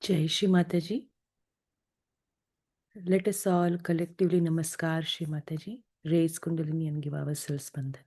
Jai Shri Mataji. Let us all collectively namaskar Shri Mataji. Raise Kundalini and give ourselves bandhan.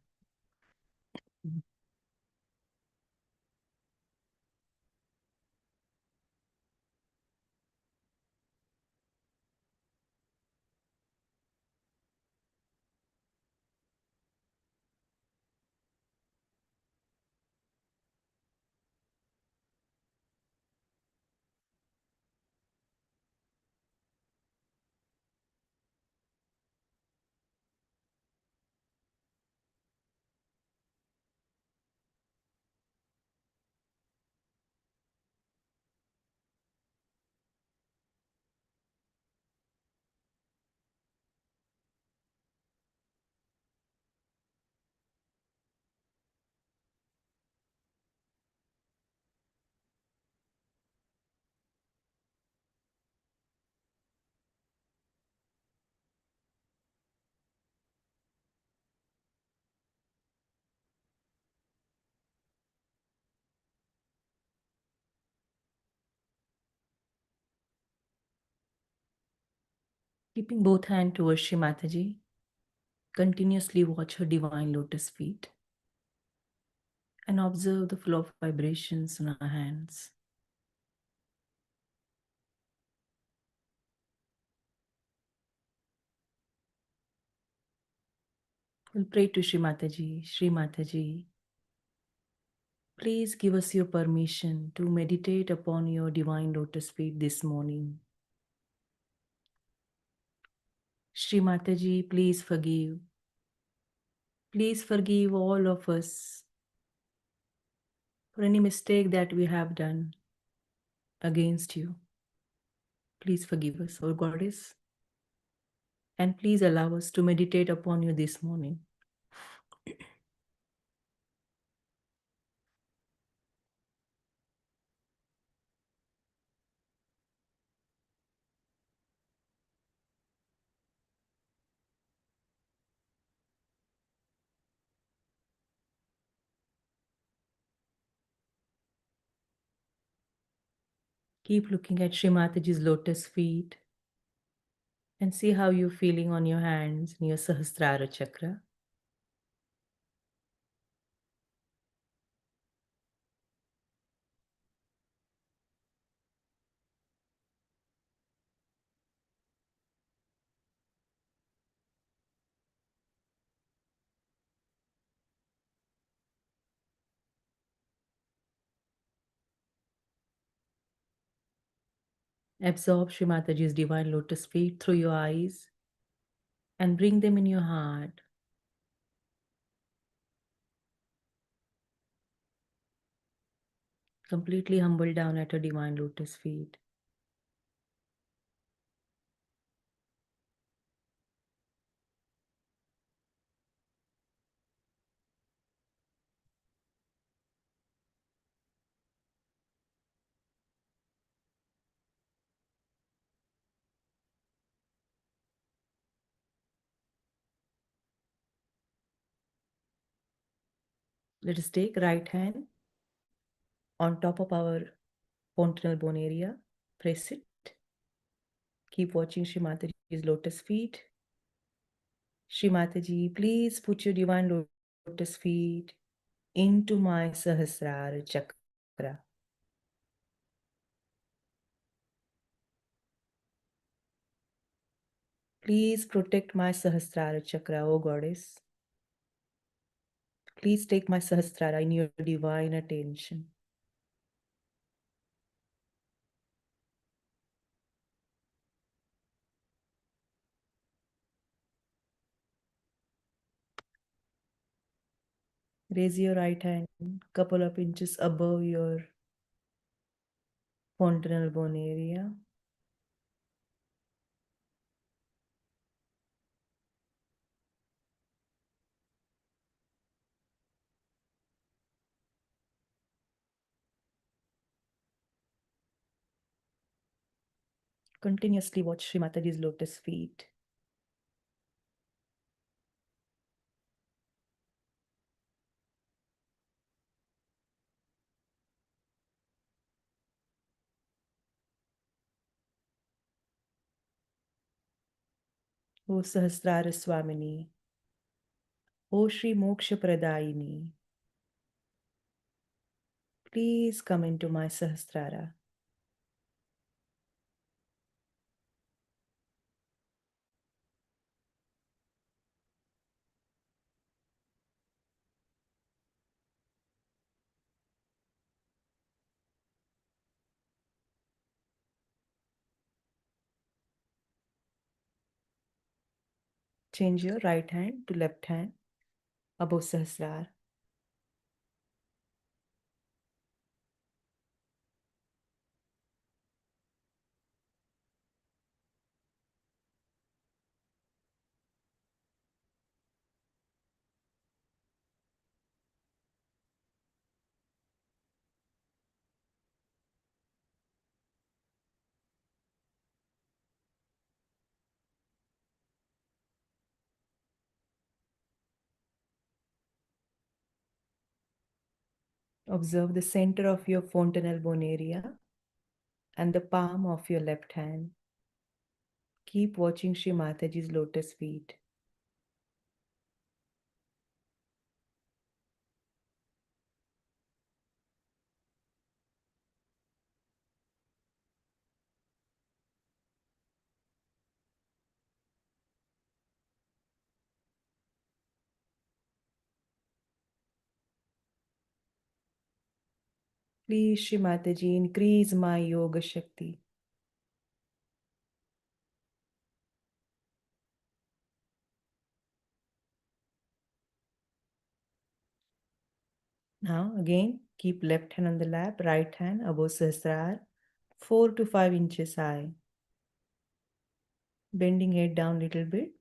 Keeping both hands towards Shri Mataji, continuously watch her divine lotus feet and observe the flow of vibrations on our hands. We'll pray to Shri Mataji. Shri Mataji, please give us your permission to meditate upon your divine lotus feet this morning. Shri Mataji, please forgive. Please forgive all of us for any mistake that we have done against you. Please forgive us, O Goddess, and please allow us to meditate upon you this morning. Keep looking at Shri Mataji's lotus feet and see how you're feeling on your hands near Sahasrara Chakra. Absorb Shri Mataji's divine lotus feet through your eyes and bring them in your heart. Completely humble down at her divine lotus feet. Let us take right hand on top of our fontanel bone area. Press it. Keep watching Shri Mataji's lotus feet. Shri Mataji, please put your divine lotus feet into my Sahasrara chakra. Please protect my Sahasrara chakra, O Goddess. Please take my Sahasrara in your divine attention. Raise your right hand couple of inches above your fontanel bone area. Continuously watch Shri Mataji's lotus feet. O Sahasrara Swamini, O Shri Moksha Pradayini, please come into my Sahasrara. Change your right hand to left hand above Sahasrara. Observe the center of your fontanel bone area and the palm of your left hand. Keep watching Shri Mataji's lotus feet. Please, Shri Mataji, increase my yoga shakti. Now, again, keep left hand on the lap, right hand above Sahasrara, 4 to 5 inches high. Bending head down a little bit.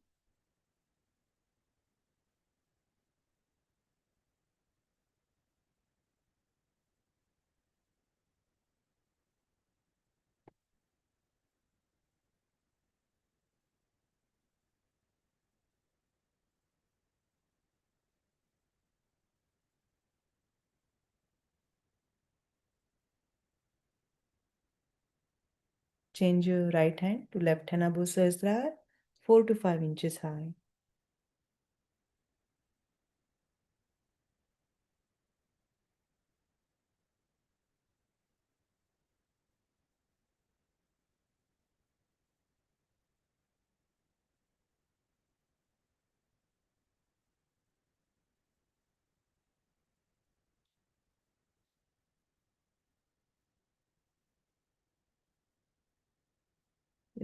Change your right hand to left hand above Sahasrara, 4 to 5 inches high.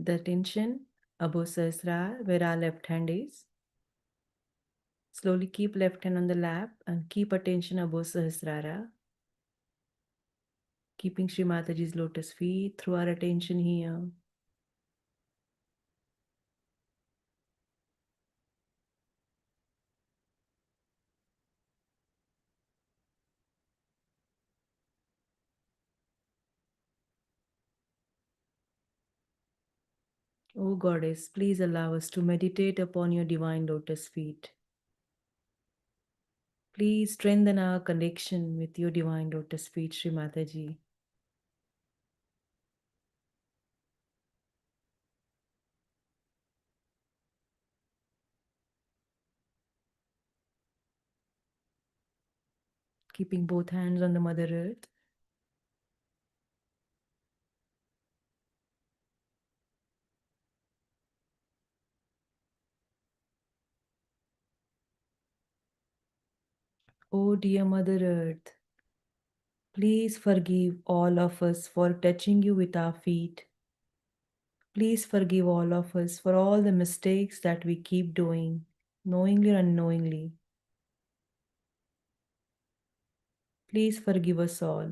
The attention above Sahasrara, where our left hand is. Slowly keep left hand on the lap and keep attention above Sahasrara. Keeping Shri Mataji's lotus feet through our attention here. O Goddess, please allow us to meditate upon your divine lotus feet. Please strengthen our connection with your divine lotus feet, Shri Mataji. Keeping both hands on the Mother Earth. Oh dear Mother Earth, please forgive all of us for touching you with our feet. Please forgive all of us for all the mistakes that we keep doing, knowingly or unknowingly. Please forgive us all.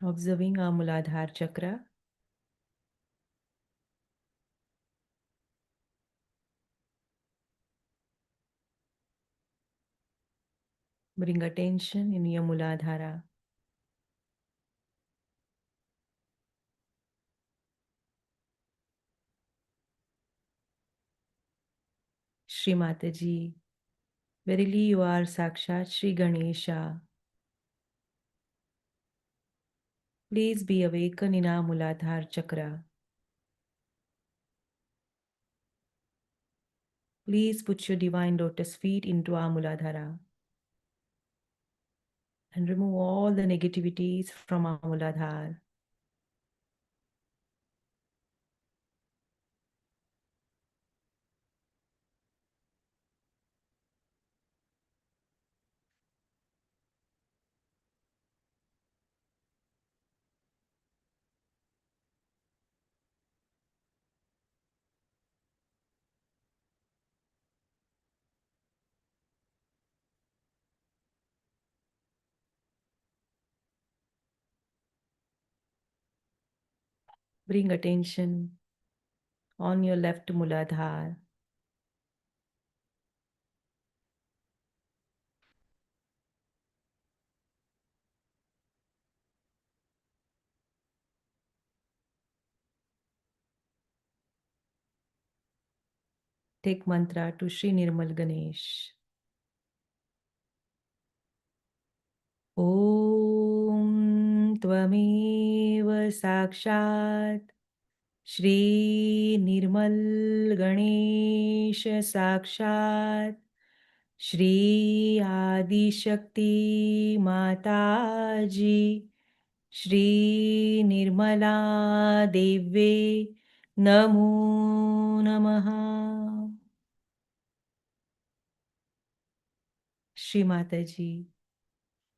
Observing our Muladhara chakra. Bring attention in your Muladhara. Shri Mataji, verily you are Sakshat Shri Ganesha. Please be awakened in our Muladhara chakra. Please put your divine lotus feet into our Muladhara and remove all the negativities from our Muladhara. Bring attention on your left Muladhara. Take mantra to Shri Nirmal Ganesh. Om Tvameva Sakshat Shri Nirmal Ganesh Sakshat Shri Adi Shakti Mataji Shri Nirmala Devve Namo Namaha. Shri Mataji,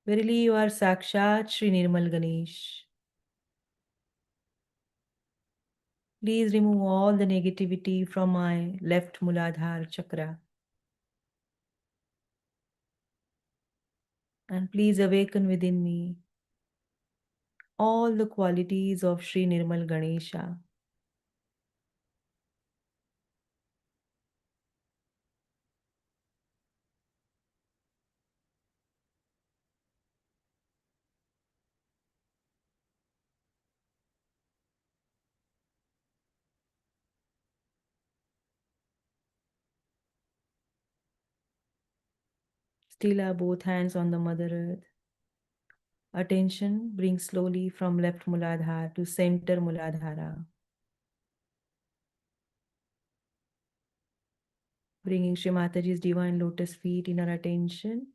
verily you are Sakshat Shri Nirmal Ganesh. Please remove all the negativity from my left Muladhara chakra. And please awaken within me all the qualities of Shri Nirmal Ganesha. Still are both hands on the Mother Earth. Attention bring slowly from left Muladhara to center Muladhara. Bringing Shri Mataji's divine lotus feet in our attention.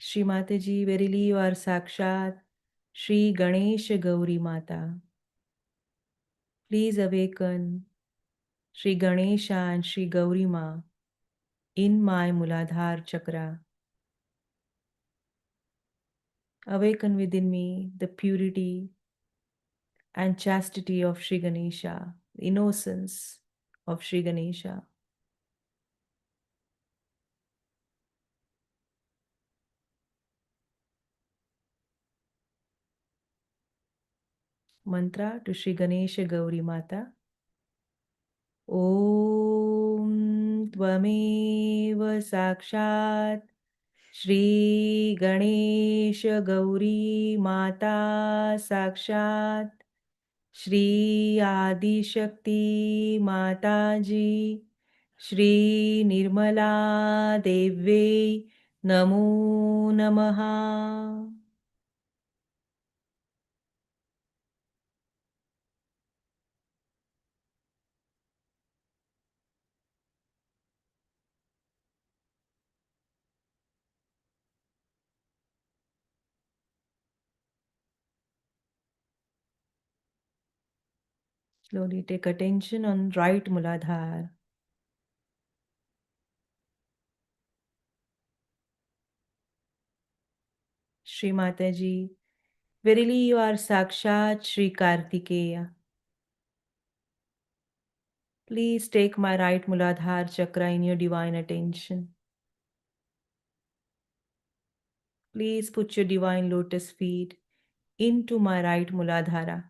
Shri Mataji, verily you are Sakshat Shri Ganesh Gauri Mata. Please awaken Shri Ganesha and Shri Gauri Ma in my Muladhar Chakra. Awaken within me the purity and chastity of Shri Ganesha, the innocence of Shri Ganesha. Mantra to Shri Ganesha Gauri Mata. Om Tvameva Sakshat Shri Ganesha Gauri Mata Sakshat Shri Adi Shakti Mataji Shri Nirmala Devi Namo Namaha. Slowly take attention on right Muladhar. Shri Mataji, verily you are Sakshat Shri Kartikeya. Please take my right Muladhar chakra in your divine attention. Please put your divine lotus feet into my right Muladhara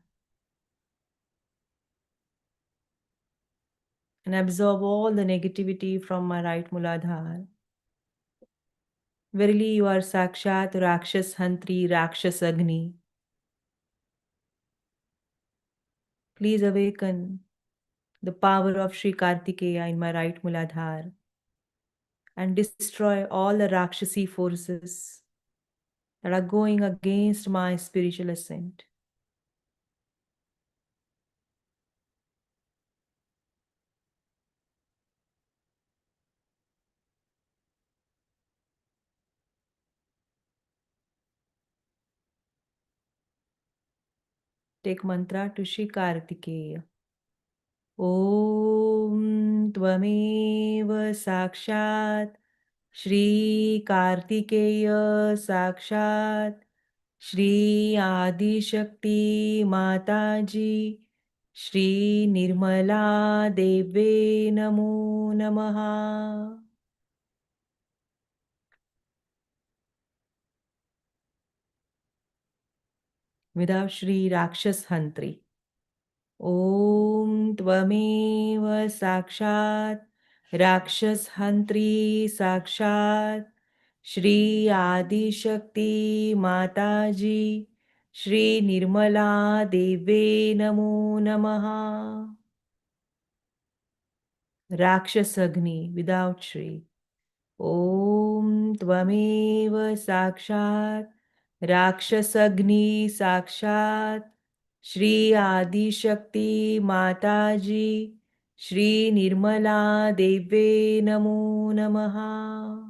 and absorb all the negativity from my right Muladhara. Verily you are Sakshat Rakshas Hantri Rakshas Agni. Please awaken the power of Sri Kartikeya in my right Muladhara and destroy all the Rakshasi forces that are going against my spiritual ascent. Take mantra to Shri Kartikeya. Om Tvameva Sakshat Shri Kartikeya Sakshat Shri Adi Shakti Mataji Shri Nirmala Deve Namo Namaha. Without Shri Rakshas Hantri. Om Tvameva Sakshat Rakshas Hantri Sakshat Shri Adi Shakti Mataji Shri Nirmala Deve Namo Namaha. Rakshasagni without Shri. Om Tvameva Sakshat Rakshasagni Sakshat Shri Adi Shakti Mataji Shri Nirmala Deve Namo Namaha.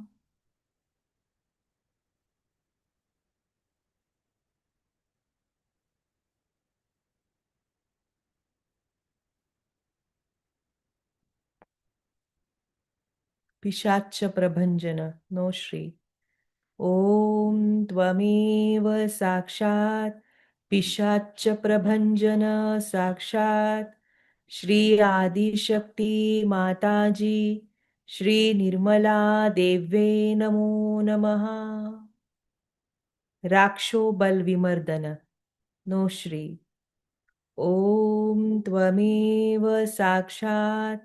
Pishacha Prabhanjana, no Shri. Om Tvameva Sakshat Pishacha Prabhanjana Sakshat Shri Adi Shakti Mataji Shri Nirmala Deve Namo Namaha. Raksho Bal Vimardana, no Shri. Om Tvameva Sakshat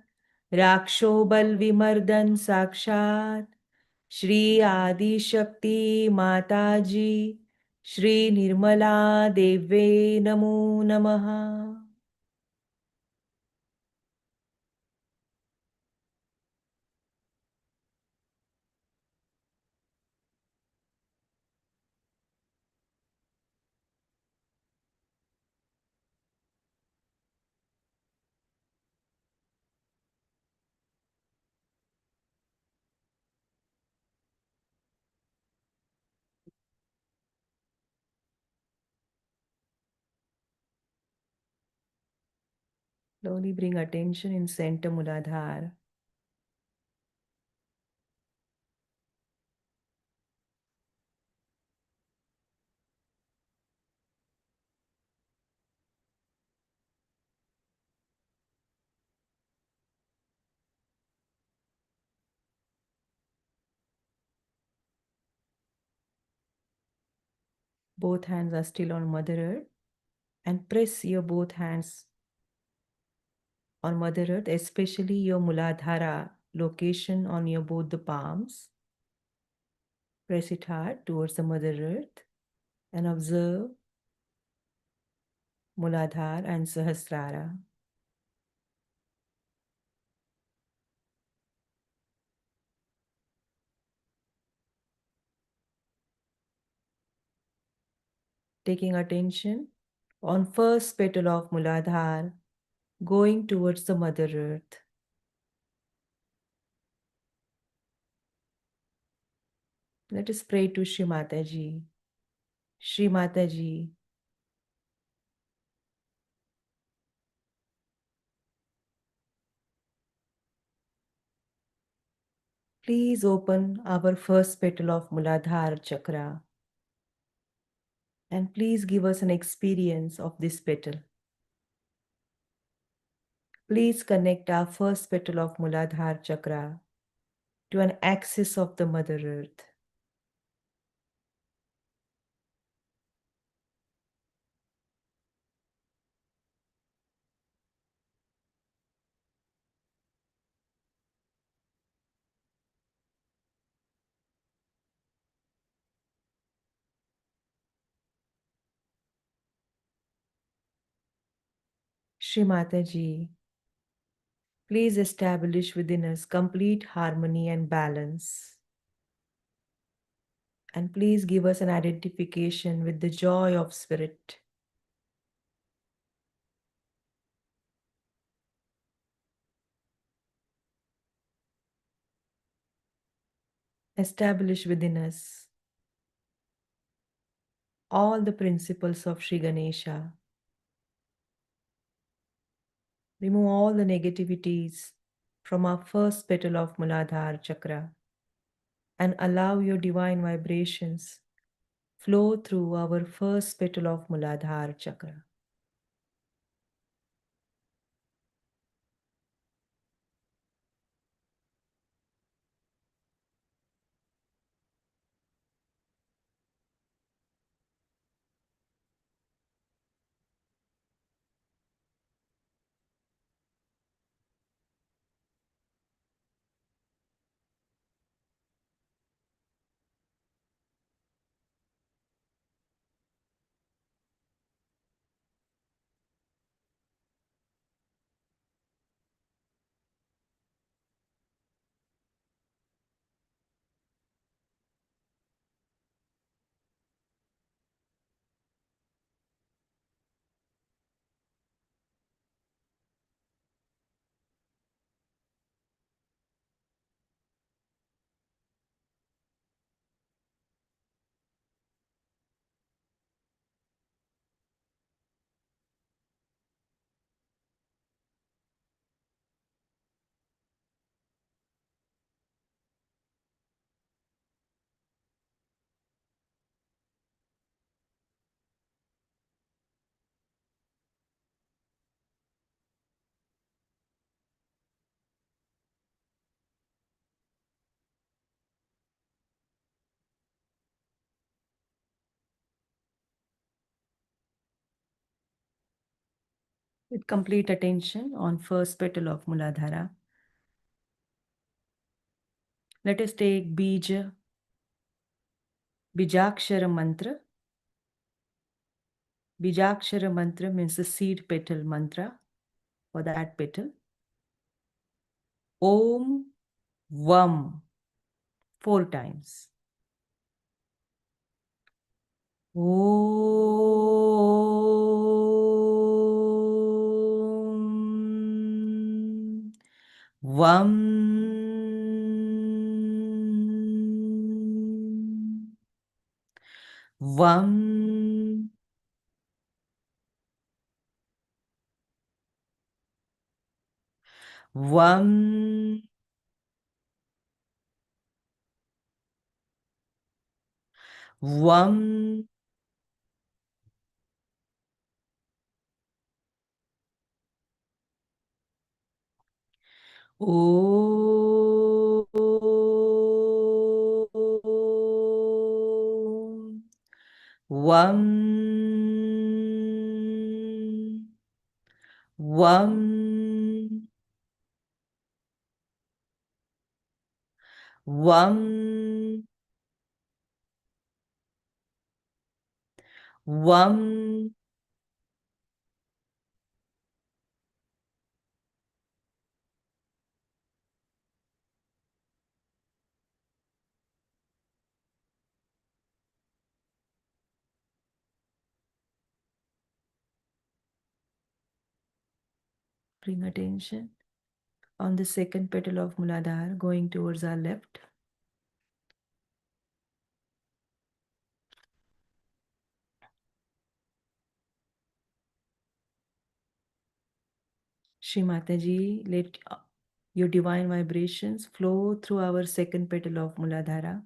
Raksho Bal Vimardan Sakshat Shri Adi Shakti Mataji Shri Nirmala Deve Namo Namaha. Slowly bring attention in center Muladhara. Both hands are still on Mother Earth, and press your both hands on Mother Earth, especially your Muladhara location on your both the palms. Press it hard towards the Mother Earth and observe Muladhara and Sahasrara. Taking attention on first petal of Muladhara, going towards the Mother Earth. Let us pray to Shri Mataji. Shri Mataji, please open our first petal of Muladhara chakra and please give us an experience of this petal. Please connect our first petal of Muladhara chakra to an axis of the Mother Earth. Shri Mataji, please establish within us complete harmony and balance. And please give us an identification with the joy of spirit. Establish within us all the principles of Sri Ganesha. Remove all the negativities from our first petal of Muladhara chakra and allow your divine vibrations flow through our first petal of Muladhara chakra. With complete attention on first petal of Muladhara, let us take Bijakshara mantra. Bijakshara mantra means the seed petal mantra for that petal. Om Vam 4 times. Om Vam Vam Vam. Vam. Om. Vam. Vam. Vam. Vam. Bring attention on the second petal of Muladhara going towards our left. Shri Mataji, let your divine vibrations flow through our second petal of Muladhara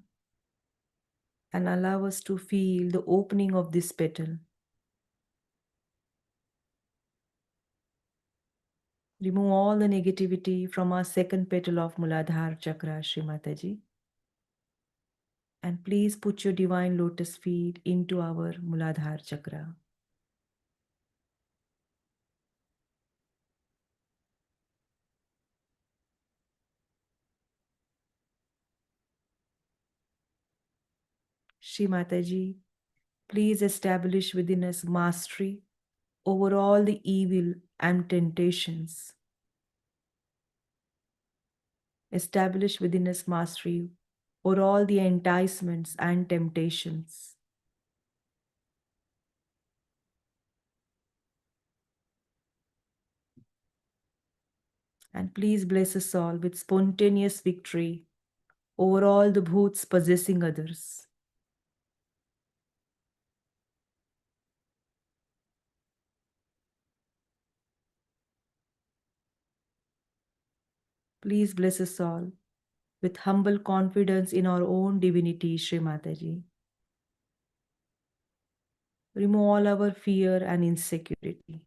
and allow us to feel the opening of this petal. Remove all the negativity from our second petal of Muladhara chakra, Shri Mataji. And please put your divine lotus feet into our Muladhara chakra. Shri Mataji, please establish within us mastery over all the evil and temptations. Establish within us mastery over all the enticements and temptations. And please bless us all with spontaneous victory over all the bhoots possessing others. Please bless us all with humble confidence in our own divinity, Shri Mataji. Remove all our fear and insecurity.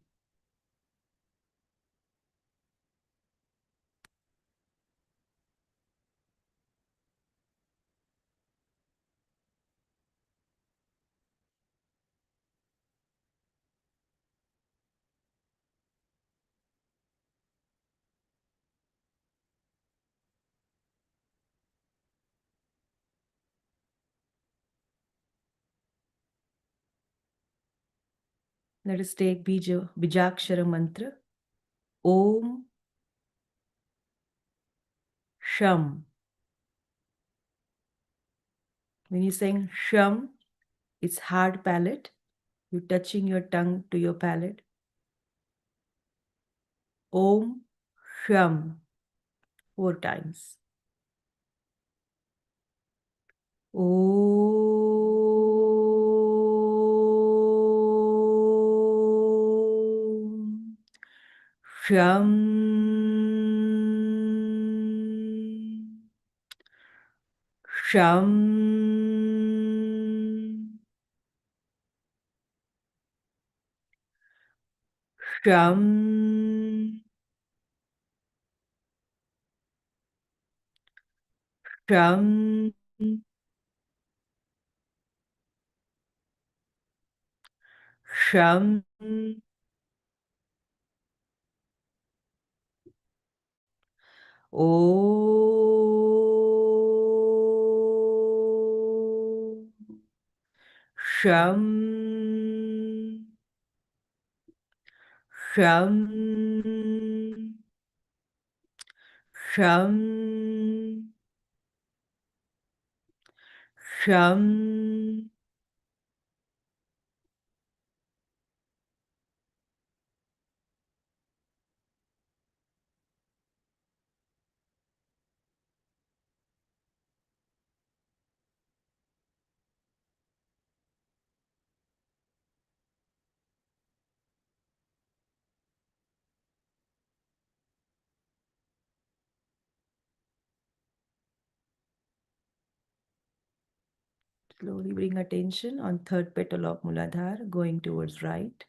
Let us take Bijakshara mantra. Om Sham. When you're saying Sham, it's hard palate. You're touching your tongue to your palate. Om Sham. 4 times. Om Sham. Sham. Sham. Sham. Sham. Om Sham. Sham. Sham. Sham. Slowly bring attention on third petal of Muladhara, going towards right.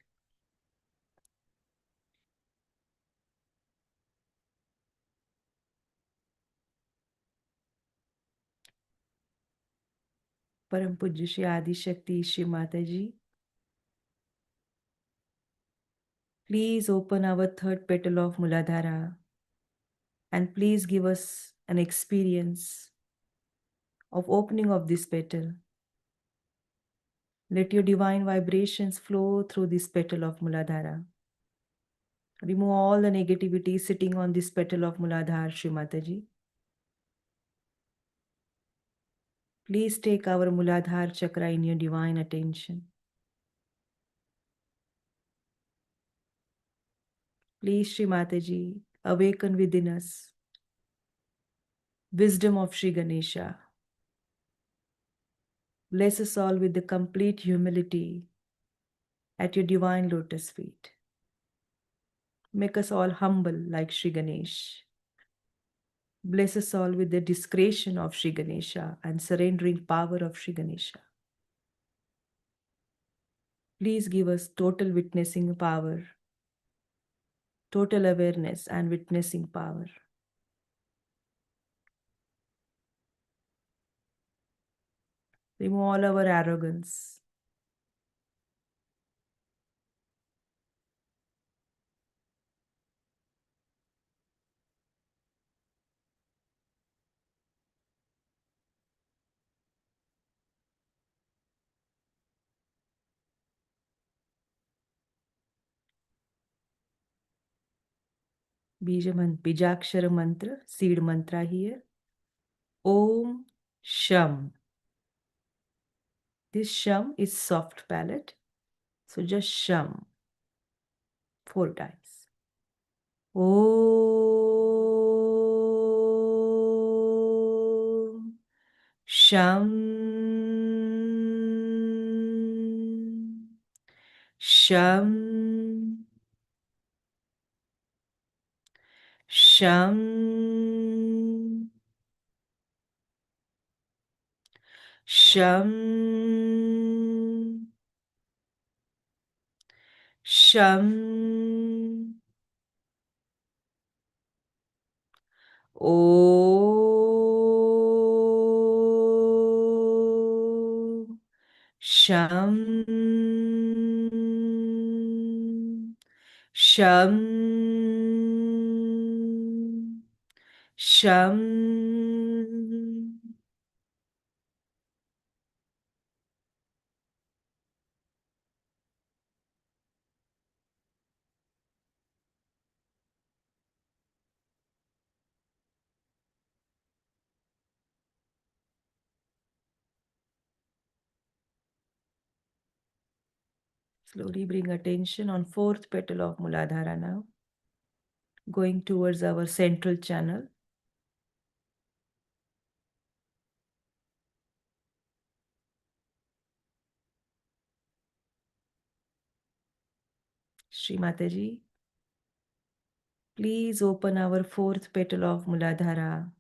Param Pujya Shri Adi Shakti Shri Mataji, please open our third petal of Muladhara and please give us an experience of opening of this petal. Let your divine vibrations flow through this petal of Muladhara. Remove all the negativity sitting on this petal of Muladhara, Shri Mataji. Please take our Muladhara chakra in your divine attention. Please, Shri Mataji, awaken within us wisdom of Shri Ganesha. Bless us all with the complete humility at your divine lotus feet. Make us all humble like Shri Ganesh. Bless us all with the discretion of Shri Ganesha and surrendering power of Shri Ganesha. Please give us total witnessing power, total awareness and witnessing power. Remove all our arrogance. Bijakshara mantra, seed mantra here. Om Sham. This Sham is soft palate. So just Sham 4 times. Om Sham. Sham. Sham. Sham. Sham. Om Sham. Sham. Sham. Slowly bring attention on fourth petal of Muladhara now, going towards our central channel. Shri Mataji, please open our fourth petal of Muladhara.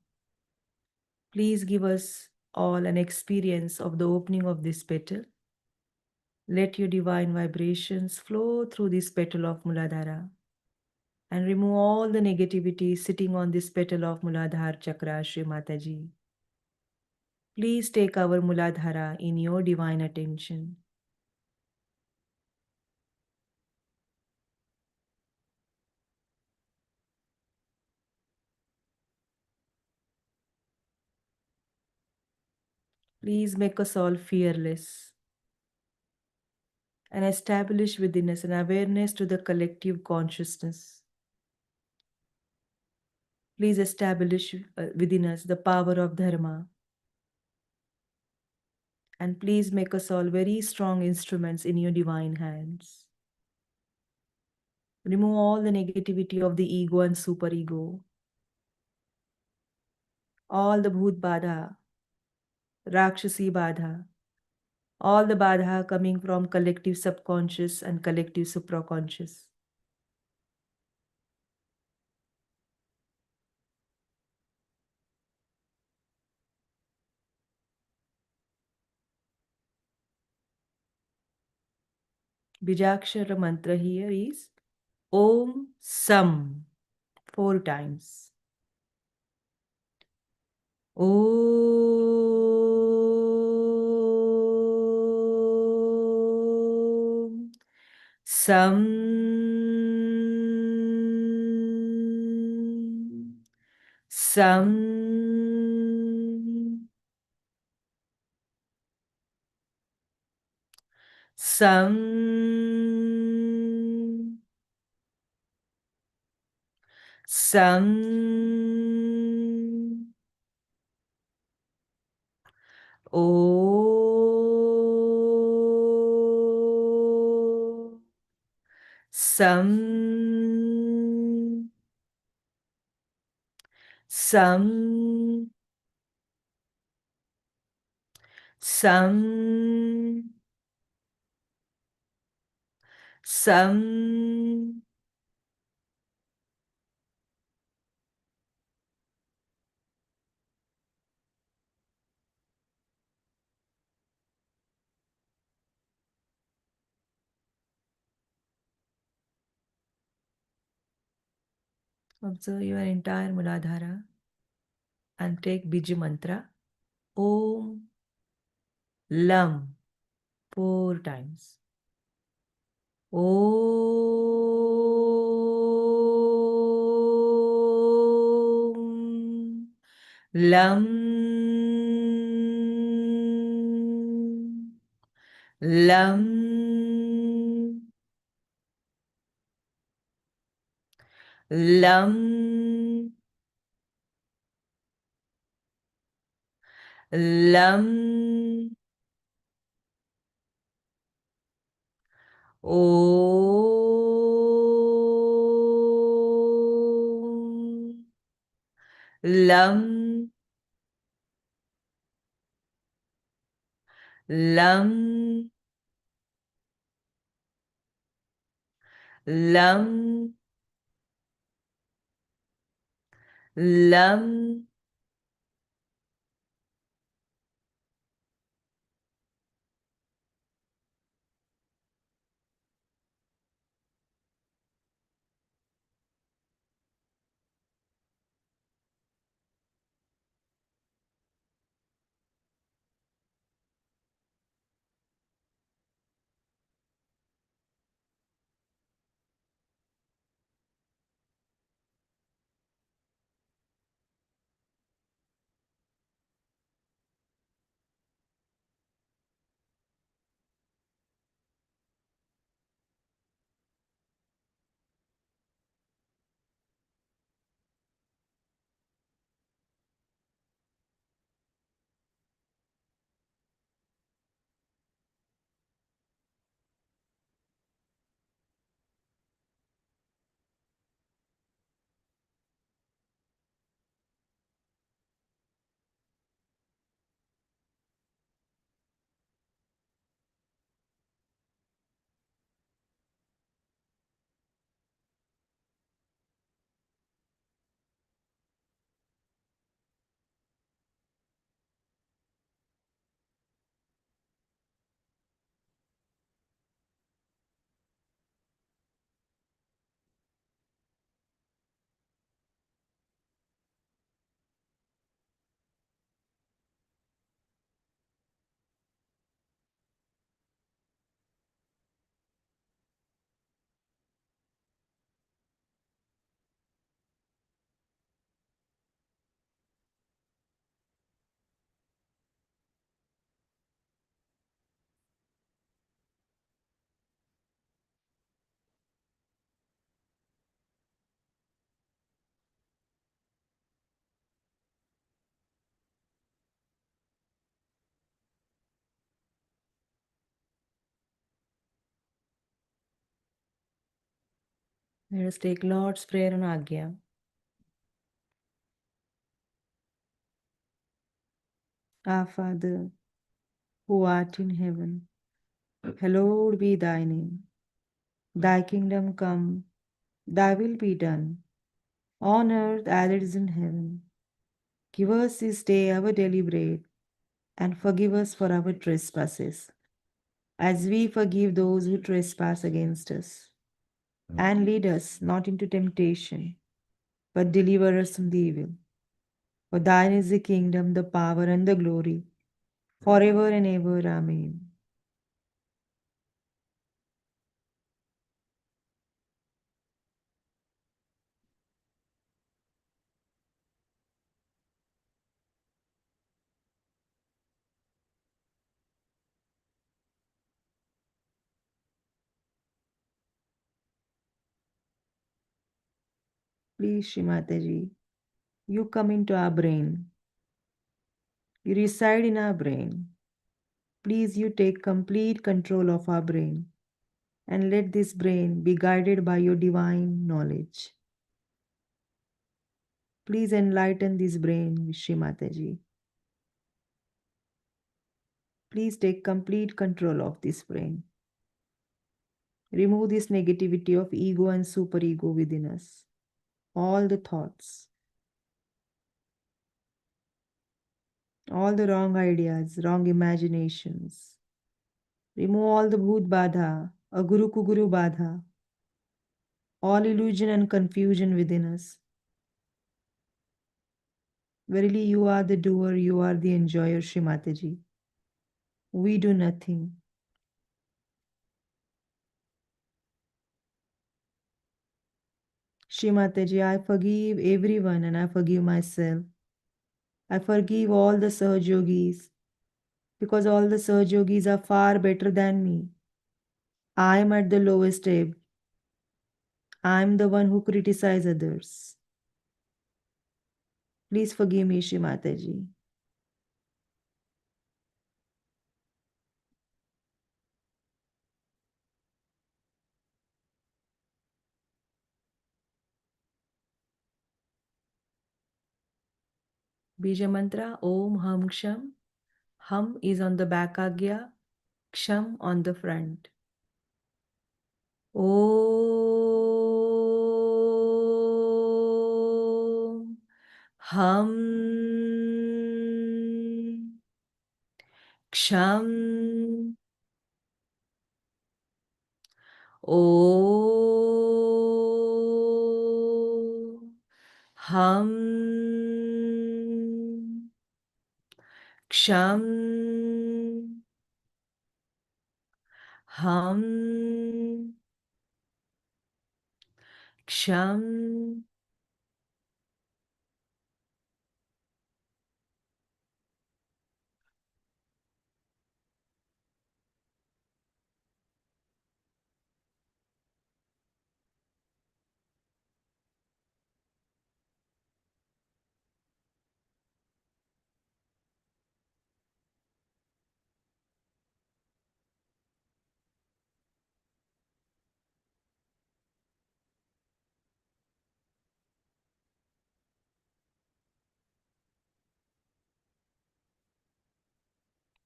Please give us all an experience of the opening of this petal. Let your divine vibrations flow through this petal of Muladhara and remove all the negativity sitting on this petal of Muladhara chakra, Shri Mataji. Please take our Muladhara in your divine attention. Please make us all fearless and establish within us an awareness to the collective consciousness. Please establish within us the power of Dharma. And please make us all very strong instruments in your divine hands. Remove all the negativity of the ego and superego. All the Bhut Badha, Rakshasi Badha, all the Badha coming from collective subconscious and collective supraconscious. Bijakshara mantra here is Om Sam 4 times. Om Sam Sam Sam Sam Om Sam Sam Sam Sam. Observe your entire Muladhara and take Biju mantra Om Lam 4 times. Om Lam Lam Lam Lam Om Lam Lam Lam Lam. Let us take Lord's Prayer on Agya. Our Father, who art in heaven, hallowed be thy name. Thy kingdom come, thy will be done, on earth as it is in heaven. Give us this day our daily bread, and forgive us for our trespasses, as we forgive those who trespass against us. And lead us not into temptation, but deliver us from the evil. For thine is the kingdom, the power, and the glory, forever and ever. Amen. Please, Shri Mataji, you come into our brain. You reside in our brain. Please, you take complete control of our brain and let this brain be guided by your divine knowledge. Please enlighten this brain, Shri Mataji. Please take complete control of this brain. Remove this negativity of ego and superego within us. All the thoughts, all the wrong ideas, wrong imaginations. Remove all the bhoot badha, aguru kuguru badha, all illusion and confusion within us. Verily, you are the doer, you are the enjoyer, Shri Mataji. We do nothing. Shri Mataji, I forgive everyone and I forgive myself. I forgive all the Sahajogis because all the Sahajogis are far better than me. I am at the lowest ebb. I am the one who criticizes others. Please forgive me, Shri Mataji. Bija mantra Om Ham Ksham. Hum is on the back agya, Ksham on the front. Om Hum Ksham. Om Hum Ksham. Hum Ksham.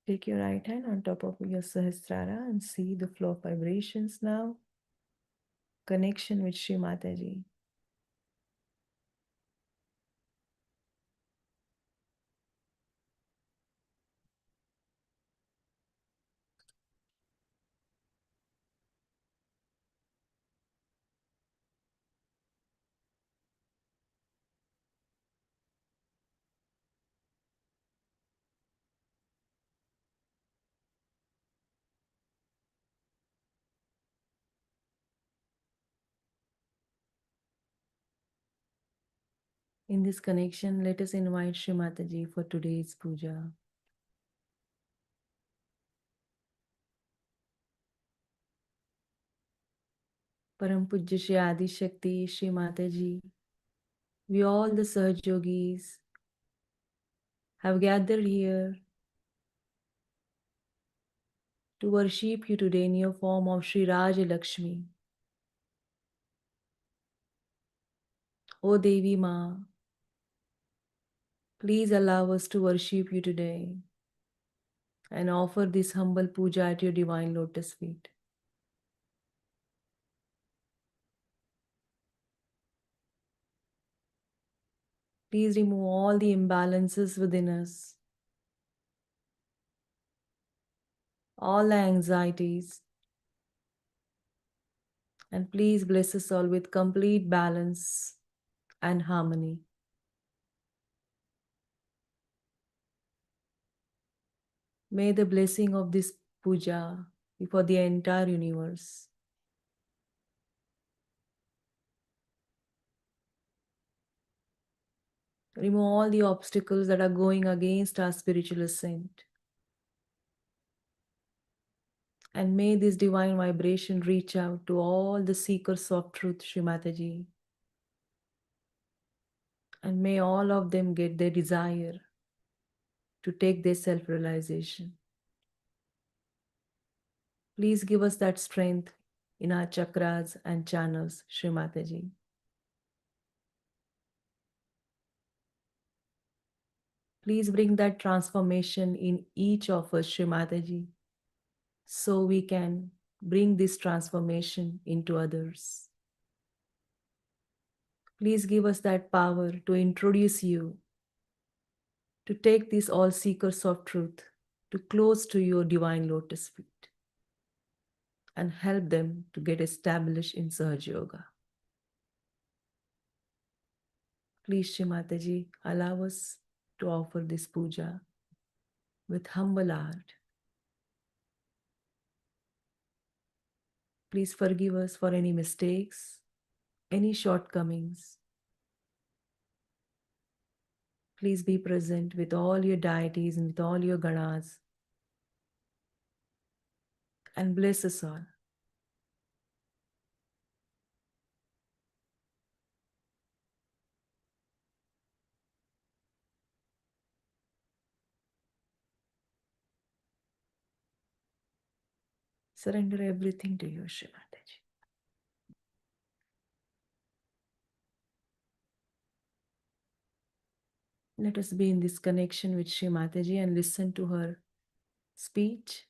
Take your right hand on top of your Sahasrara and see the flow of vibrations now. Connection with Shri Mataji. In this connection, let us invite Shri Mataji for today's puja. Param Pujya Shri Adi Shakti Shri Mataji, we all the Sahaj Yogis have gathered here to worship you today in your form of Shri Raj Lakshmi. O Devi Ma, please allow us to worship you today and offer this humble puja at your divine lotus feet. Please remove all the imbalances within us, all the anxieties, and please bless us all with complete balance and harmony. May the blessing of this puja be for the entire universe. Remove all the obstacles that are going against our spiritual ascent. And may this divine vibration reach out to all the seekers of truth, Shri Mataji. And may all of them get their desire to take their self-realization. Please give us that strength in our chakras and channels, Shri Mataji. Please bring that transformation in each of us, Shri Mataji, so we can bring this transformation into others. Please give us that power to introduce you, to take these all seekers of truth to close to your divine lotus feet and help them to get established in Sahaj Yoga. Please, Shri Mataji, allow us to offer this puja with humble heart. Please forgive us for any mistakes, any shortcomings. Please be present with all your deities and with all your ganas and bless us all. Surrender everything to you, Shri Mataji. Let us be in this connection with Shri Mataji and listen to her speech.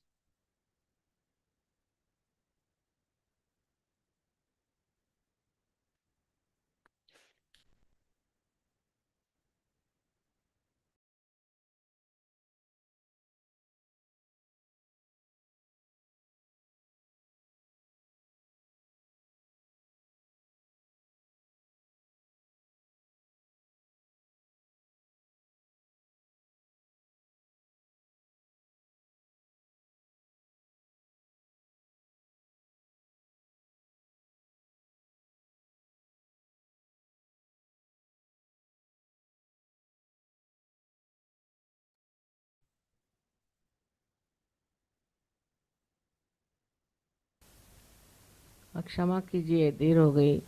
क्षमा कीजिए, देर हो गई।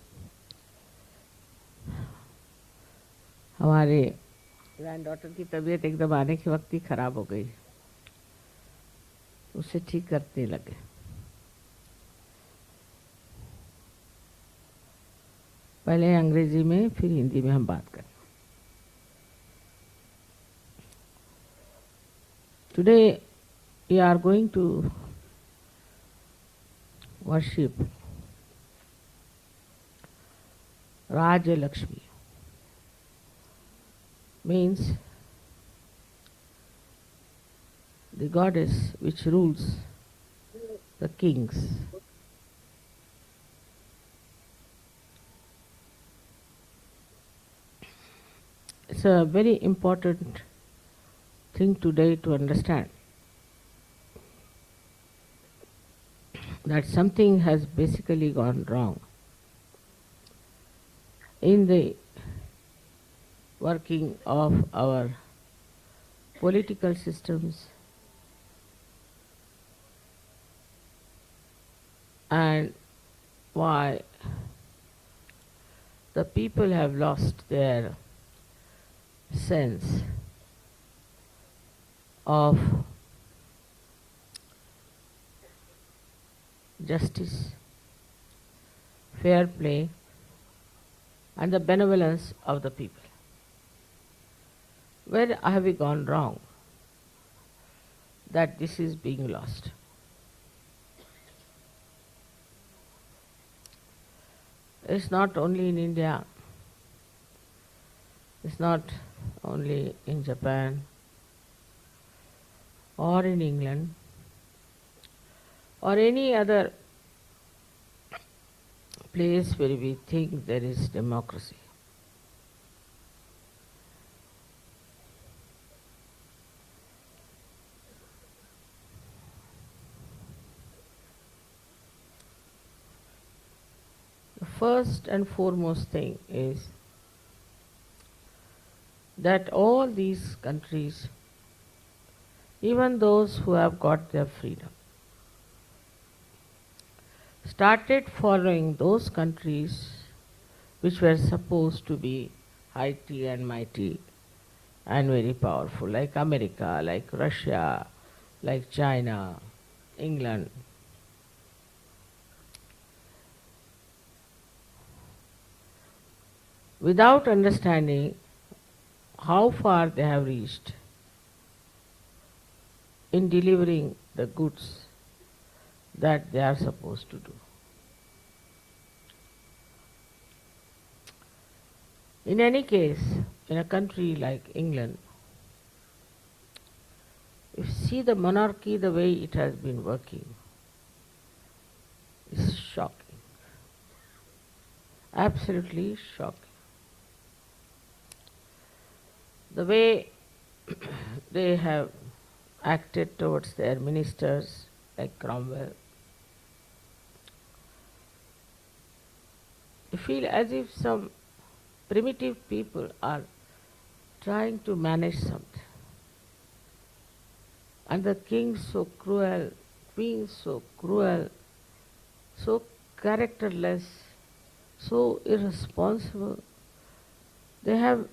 हमारे grand daughter की तबीयत एकदम आने के वक्त ही खराब हो गई, उसे ठीक करने लगे। पहले अंग्रेजी में फिर हिंदी में हम बात करें। Today we are going to worship Lakshmi, means the goddess which rules the kings. It's a very important thing today to understand that something has basically gone wrong in the working of our political systems and why the people have lost their sense of justice, fair play, and the benevolence of the people. Where have we gone wrong that this is being lost? It's not only in India, it's not only in Japan or in England, or any other place where we think there is democracy. The first and foremost thing is that all these countries, even those who have got their freedom, started following those countries which were supposed to be mighty and mighty and very powerful, like America, like Russia, like China, England. Without understanding how far they have reached in delivering the goods that they are supposed to do. In any case, in a country like England, if you see the monarchy, the way it has been working, is shocking. Absolutely shocking. The way they have acted towards their ministers, like Cromwell, you feel as if some primitive people are trying to manage something. And the king so cruel, queen so cruel, so characterless, so irresponsible. They had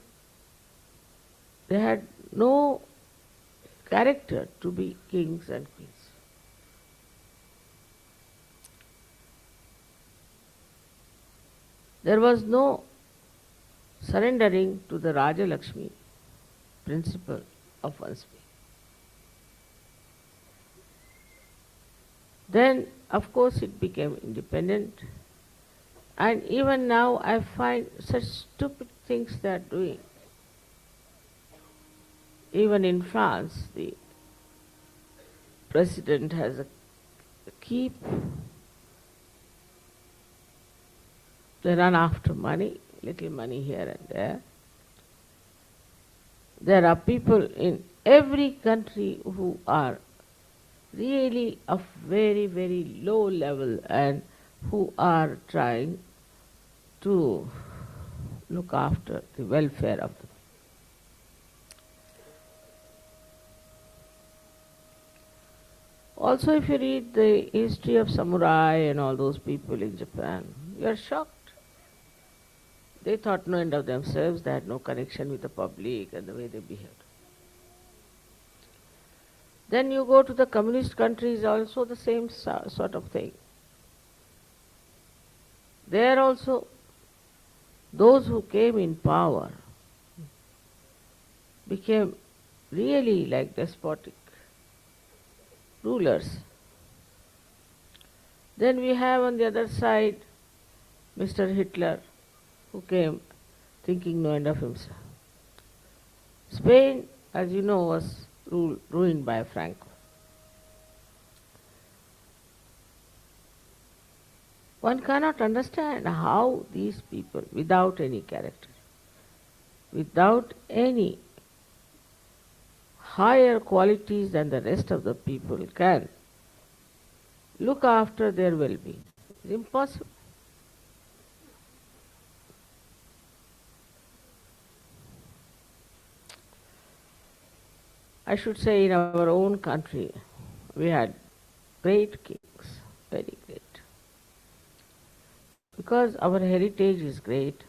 no character to be kings and queens. There was no surrendering to the Raja Lakshmi principle of one's being. Then, of course, it became independent. And even now, I find such stupid things they are doing. Even in France, the president has a keep. They run after money, little money here and there. There are people in every country who are really of very, very low level and who are trying to look after the welfare of the. Also, if you read the history of samurai and all those people in Japan, you are shocked. They thought no end of themselves, they had no connection with the public and the way they behaved. Then you go to the communist countries, also the same sort of thing. There also, those who came in power became really like despotic rulers. Then we have on the other side Mr. Hitler, who came thinking no end of himself. Spain, as you know, was ruined by Franco. One cannot understand how these people, without any character, without any higher qualities than the rest of the people, can look after their well-being. It's impossible. I should say in our own country, we had great kings, very great. Because our heritage is great,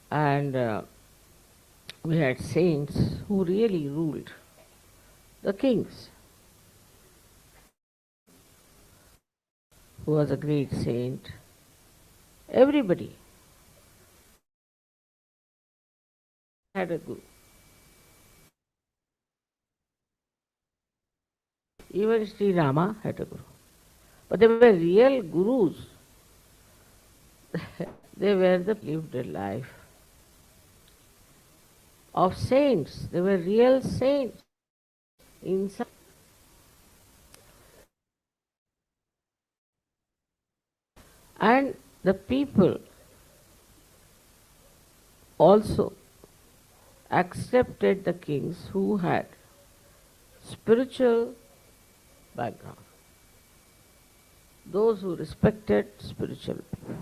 and we had saints who really ruled. The kings, who was a great saint, everybody had a guru. Even Sri Rama had a guru. But they were real gurus. They were the lived a life of saints. They were real saints inside. the people also accepted the kings who had spiritual background, those who respected spiritual people.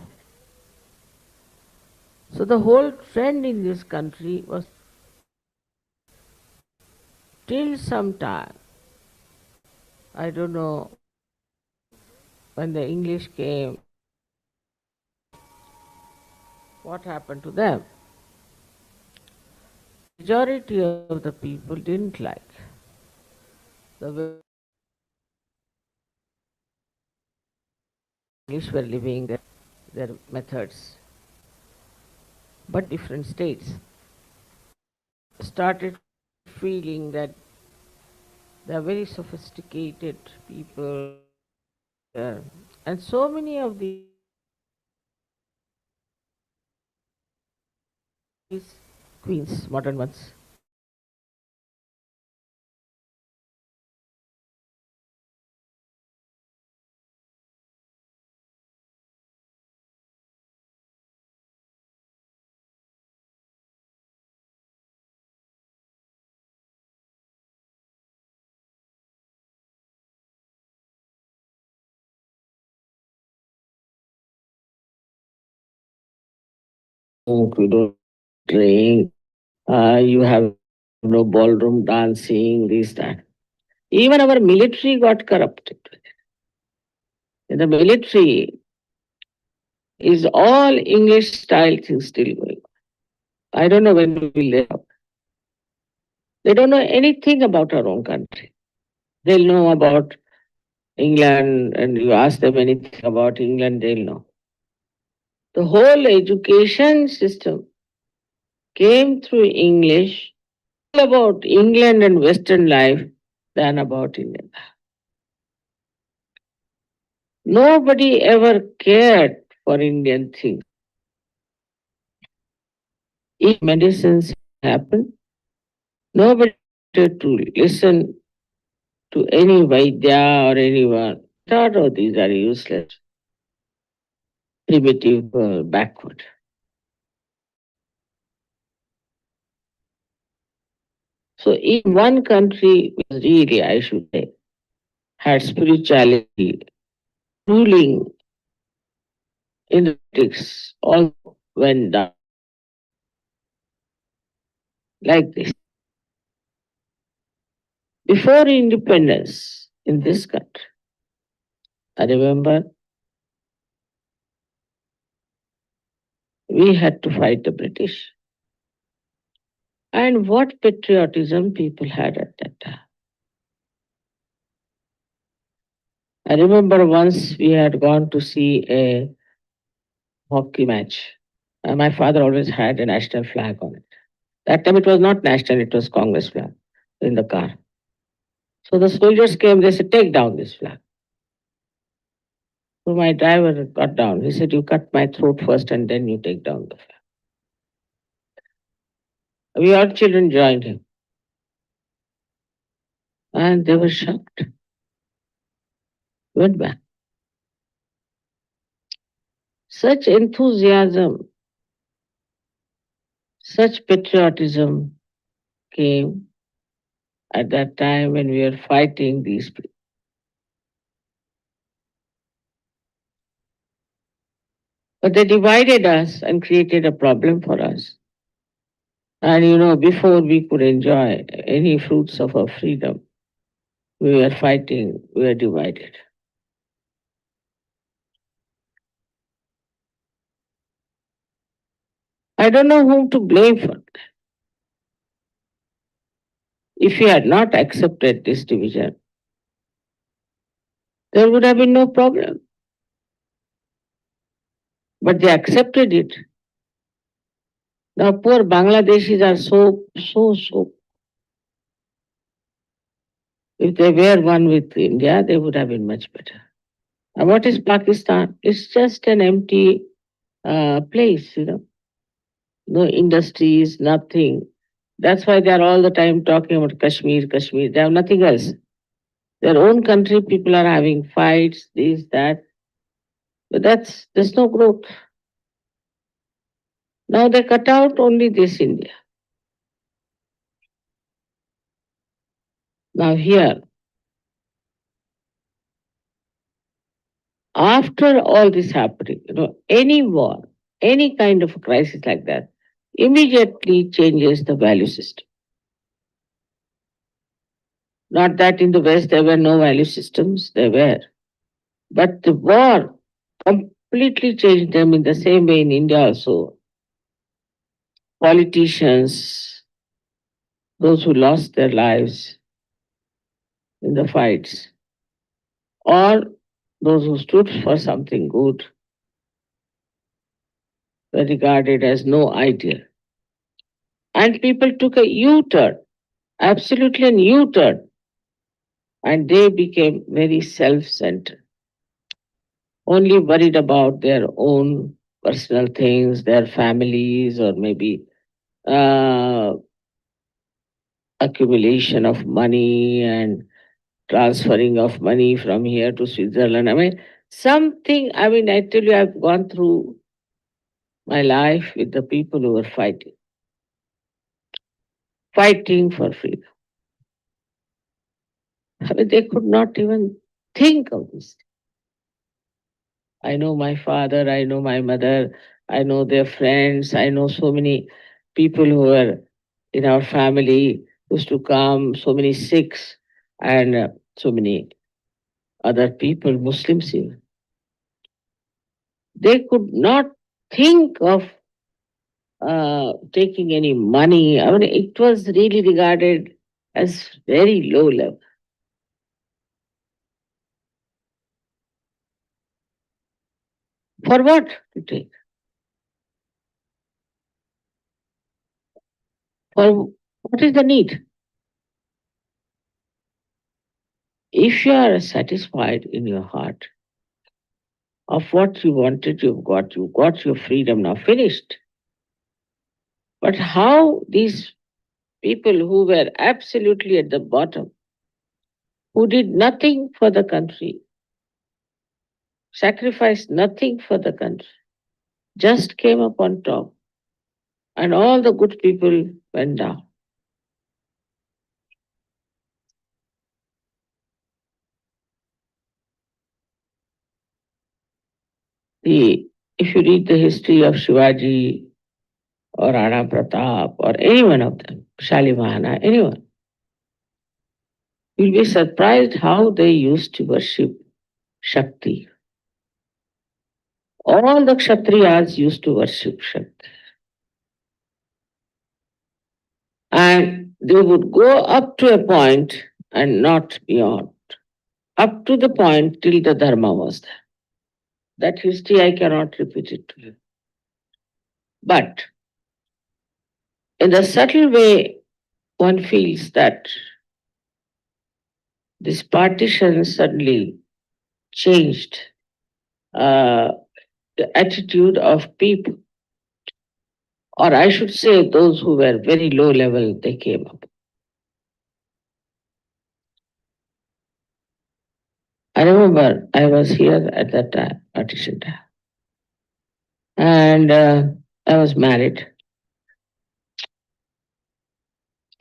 So the whole trend in this country was till some time. I don't know when the English came, what happened to them. Majority of the people didn't like the way English were living their methods. But different states started feeling that they are very sophisticated people, and so many of these queens, modern ones, smoke, we don't drink, you have no ballroom dancing, this, that. Even our military got corrupted. In the military is all English style things still going. I don't know when will they stop. They don't know anything about our own country. They'll know about England, and you ask them anything about England, they'll know. The whole education system came through English, about England and Western life than about India. Nobody ever cared for Indian things. If medicines happen, nobody wanted to listen to any Vaidya or anyone. Thought, oh, these are useless, primitive, backward. So in one country, which really, I should say, had spirituality ruling in the politics, all went down like this. Before independence in this country, I remember we had to fight the British. And what patriotism people had at that time. I remember once we had gone to see a hockey match. My father always had a national flag on it. That time it was not national, it was Congress flag in the car. So the soldiers came, they said, take down this flag. So my driver got down. He said, you cut my throat first and then you take down the flag. We all children joined him. And they were shocked. Went back. Such enthusiasm, such patriotism came at that time when we were fighting these people. But they divided us and created a problem for us. And before we could enjoy any fruits of our freedom, we were fighting, we were divided. I don't know whom to blame for that. If we had not accepted this division, there would have been no problem. But they accepted it. Now poor Bangladeshis are so. If they were one with India, they would have been much better. And what is Pakistan? It's just an empty place. No industries, nothing. That's why they're all the time talking about Kashmir, Kashmir. They have nothing else. Their own country, people are having fights, this, that. But there's no growth. Now they cut out only this India. Now here, after all this happening, any war, any kind of a crisis like that, immediately changes the value system. Not that in the West there were no value systems, there were. But the war completely changed them in the same way in India also. Politicians, those who lost their lives in the fights, or those who stood for something good, were regarded as no ideal. And people took a U turn, absolutely a U turn, and they became very self centered, only worried about their own personal things, their families, or maybe uh, accumulation of money and transferring of money from here to Switzerland. I mean, I tell you, I've gone through my life with the people who were fighting for freedom. I mean, they could not even think of this. I know my father, I know my mother, I know their friends, I know so many people who were in our family used to come, so many Sikhs and so many other people, Muslims even. They could not think of taking any money. I mean, it was really regarded as very low level. For what to take? For what is the need? If you are satisfied in your heart of what you wanted, you got your freedom now finished. But how these people who were absolutely at the bottom, who did nothing for the country, sacrificed nothing for the country, just came up on top, and all the good people went down. The, if you read the history of Shivaji or Rana Pratap or any one of them, Shalimahana, anyone, you'll be surprised how they used to worship Shakti. All the Kshatriyas used to worship Shakti. And they would go up to a point and not beyond. Up to the point till the Dharma was there. That history I cannot repeat it to you. But in the subtle way, one feels that this partition suddenly changed the attitude of people, or I should say, those who were very low level, they came up. I remember I was here at that time, partition time, and I was married,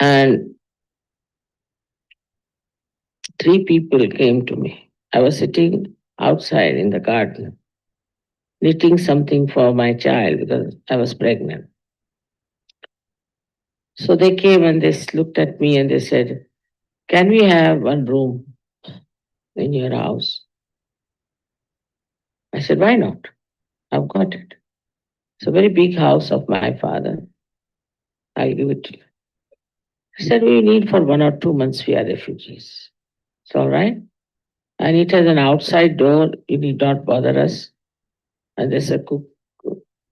and three people came to me. I was sitting outside in the garden, knitting something for my child because I was pregnant. So they came and they looked at me and they said, "Can we have one room in your house?" I said, "Why not? I've got it. It's a very big house of my father. I'll give it to you." He said, "We need for 1 or 2 months. We are refugees. It's all right. And it has an outside door. You need not bother us. And there's a cook,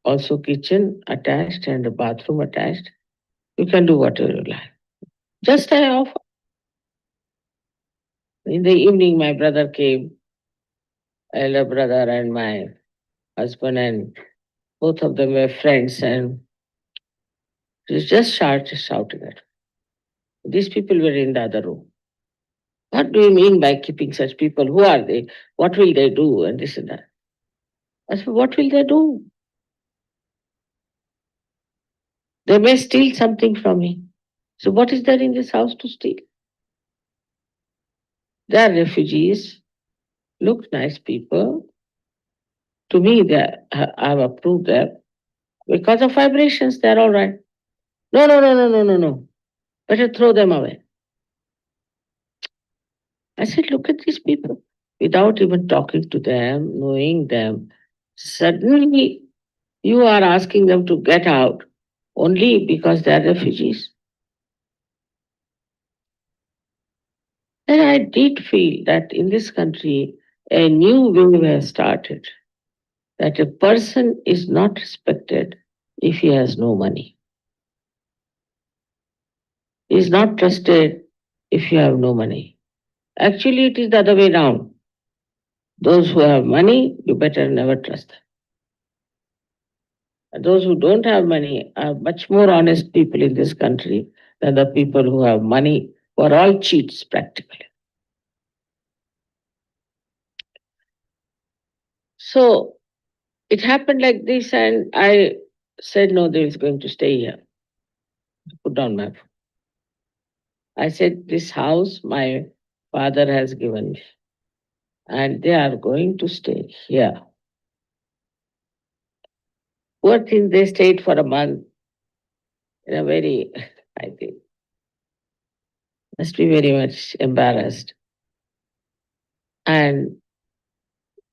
also kitchen attached and a bathroom attached. You can do whatever you like." Just I offer. In the evening, my brother came, elder brother and my husband, and both of them were friends, and he just shouting at me. These people were in the other room. "What do you mean by keeping such people? Who are they? What will they do?" And this and that. I said, what will they do? They may steal something from me. So what is there in this house to steal? They are refugees, look nice people. To me, I've approved them. Because of vibrations, they're all right. No, no, no, no, no, no, no. Better throw them away. I said, look at these people. Without even talking to them, knowing them, suddenly you are asking them to get out only because they are refugees. And I did feel that in this country, a new wave has started, that a person is not respected if he has no money. He is not trusted if you have no money. Actually, it is the other way around. Those who have money, you better never trust them. And those who don't have money are much more honest people in this country than the people who have money, who are all cheats practically. So it happened like this, and I said, no, they is going to stay here. Put down my phone. I said, this house my father has given me, and they are going to stay here. Poor thing, they stayed for a month in a very, I think, must be very much embarrassed. And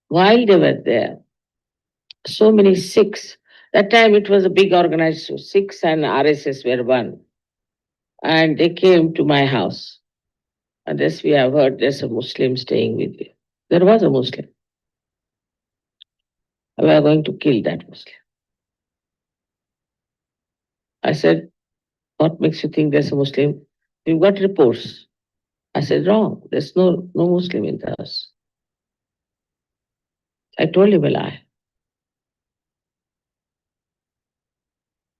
while they were there, so many Sikhs, that time it was a big organization, Sikhs and RSS were one. And they came to my house. And this we have heard there's a Muslim staying with you. There was a Muslim. We are going to kill that Muslim. I said, what makes you think there's a Muslim? We've got reports. I said, wrong. There's no Muslim in the house. I told him a lie.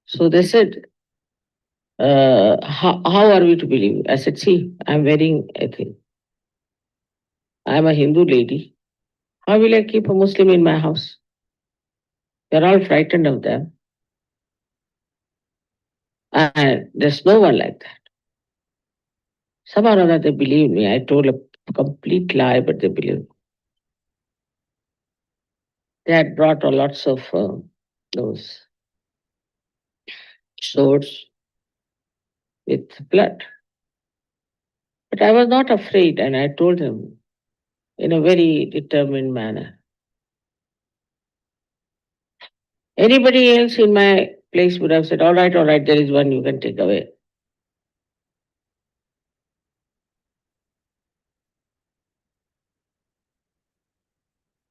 So they said, how are we to believe? I said, see, I'm wearing a thing. I'm a Hindu lady. How will I keep a Muslim in my house? They're all frightened of them. And there's no one like that. Somehow or other they believe me. I told a complete lie, but they believed. They had brought lots of those swords with blood. But I was not afraid, and I told them in a very determined manner. Anybody else in my place would have said, all right, there is one you can take away.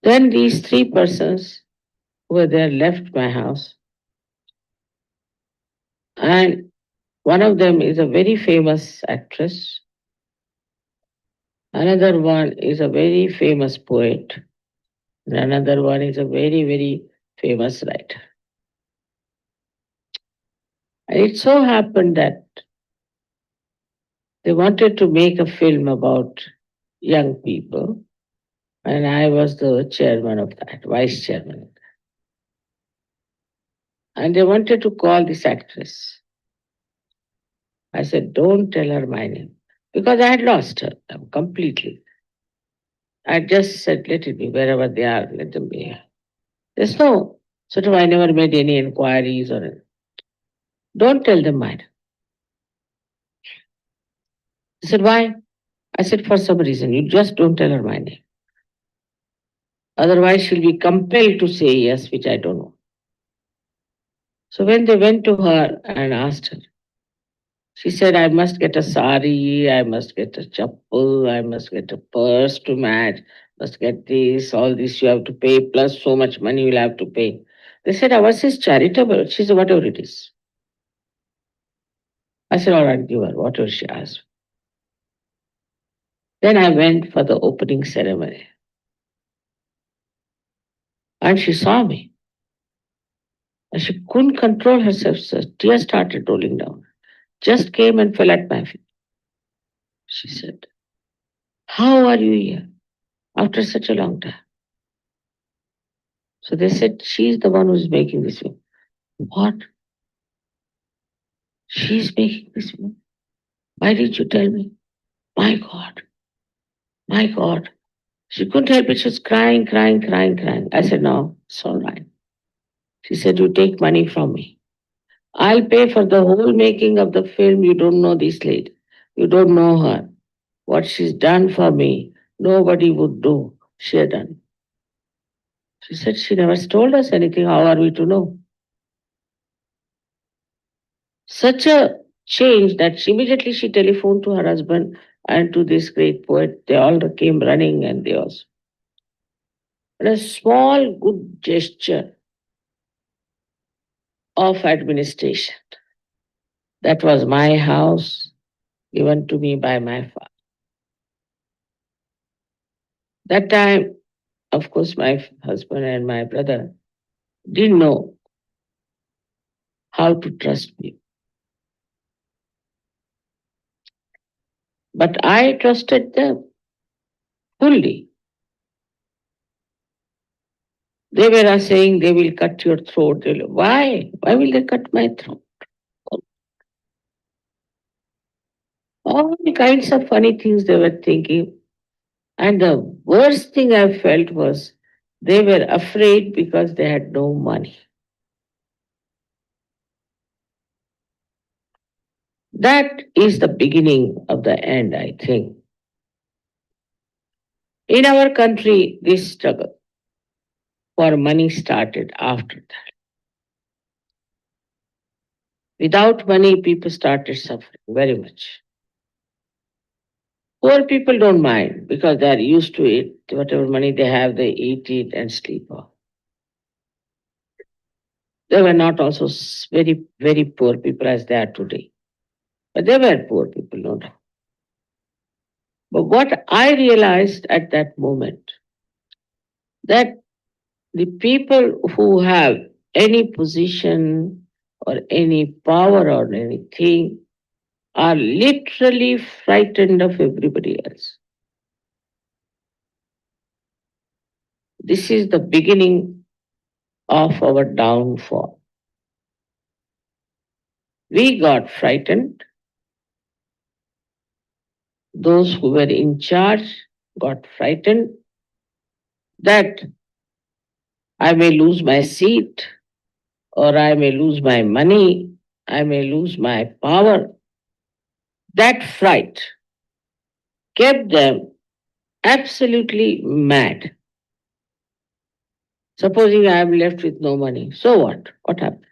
Then these three persons who were there left my house, and one of them is a very famous actress. Another one is a very famous poet. And another one is a very, very famous writer. And it so happened that they wanted to make a film about young people, and I was the chairman of that, vice chairman. And they wanted to call this actress. I said, don't tell her my name, because I had lost her completely. I just said, let it be wherever they are, let them be here. There's no sort of, I never made any inquiries or anything. Don't tell them mine. I said, why? I said, for some reason, you just don't tell her my name. Otherwise, she'll be compelled to say yes, which I don't know. So when they went to her and asked her, she said, I must get a sari, I must get a chappal, I must get a purse to match, must get this, all this you have to pay, plus so much money you'll have to pay. They said, ours is charitable. She said, whatever it is. I said, all right, give her whatever she asked. Then I went for the opening ceremony. And she saw me. And she couldn't control herself. So tears started rolling down. Just came and fell at my feet. She said, how are you here after such a long time? So they said, she's the one who's making this film. What? She's making this film? Why didn't you tell me? My God, my God. She couldn't help it. She was crying, crying, crying, crying. I said, no, it's all right. She said, you take money from me. I'll pay for the whole making of the film. You don't know this lady. You don't know her. What she's done for me, nobody would do. She had done. She said, she never told us anything. How are we to know? Such a change that immediately she telephoned to her husband and to this great poet. They all came running and they also. And a small good gesture of administration. That was my house given to me by my father. That time, of course, my husband and my brother didn't know how to trust me. But I trusted them fully. They were saying they will cut your throat. Why? Why will they cut my throat? All kinds of funny things they were thinking. And the worst thing I felt was they were afraid because they had no money. That is the beginning of the end, I think. In our country, this struggle for money started after that. Without money, people started suffering very much. Poor people don't mind because they are used to it. Whatever money they have, they eat it and sleep off. They were not also very, very poor people as they are today. But they were poor people, no doubt. But what I realized at that moment, that the people who have any position or any power or anything are literally frightened of everybody else. This is the beginning of our downfall. We got frightened. Those who were in charge got frightened that I may lose my seat, or I may lose my money, I may lose my power. That fright kept them absolutely mad. Supposing I am left with no money, so what? What happens?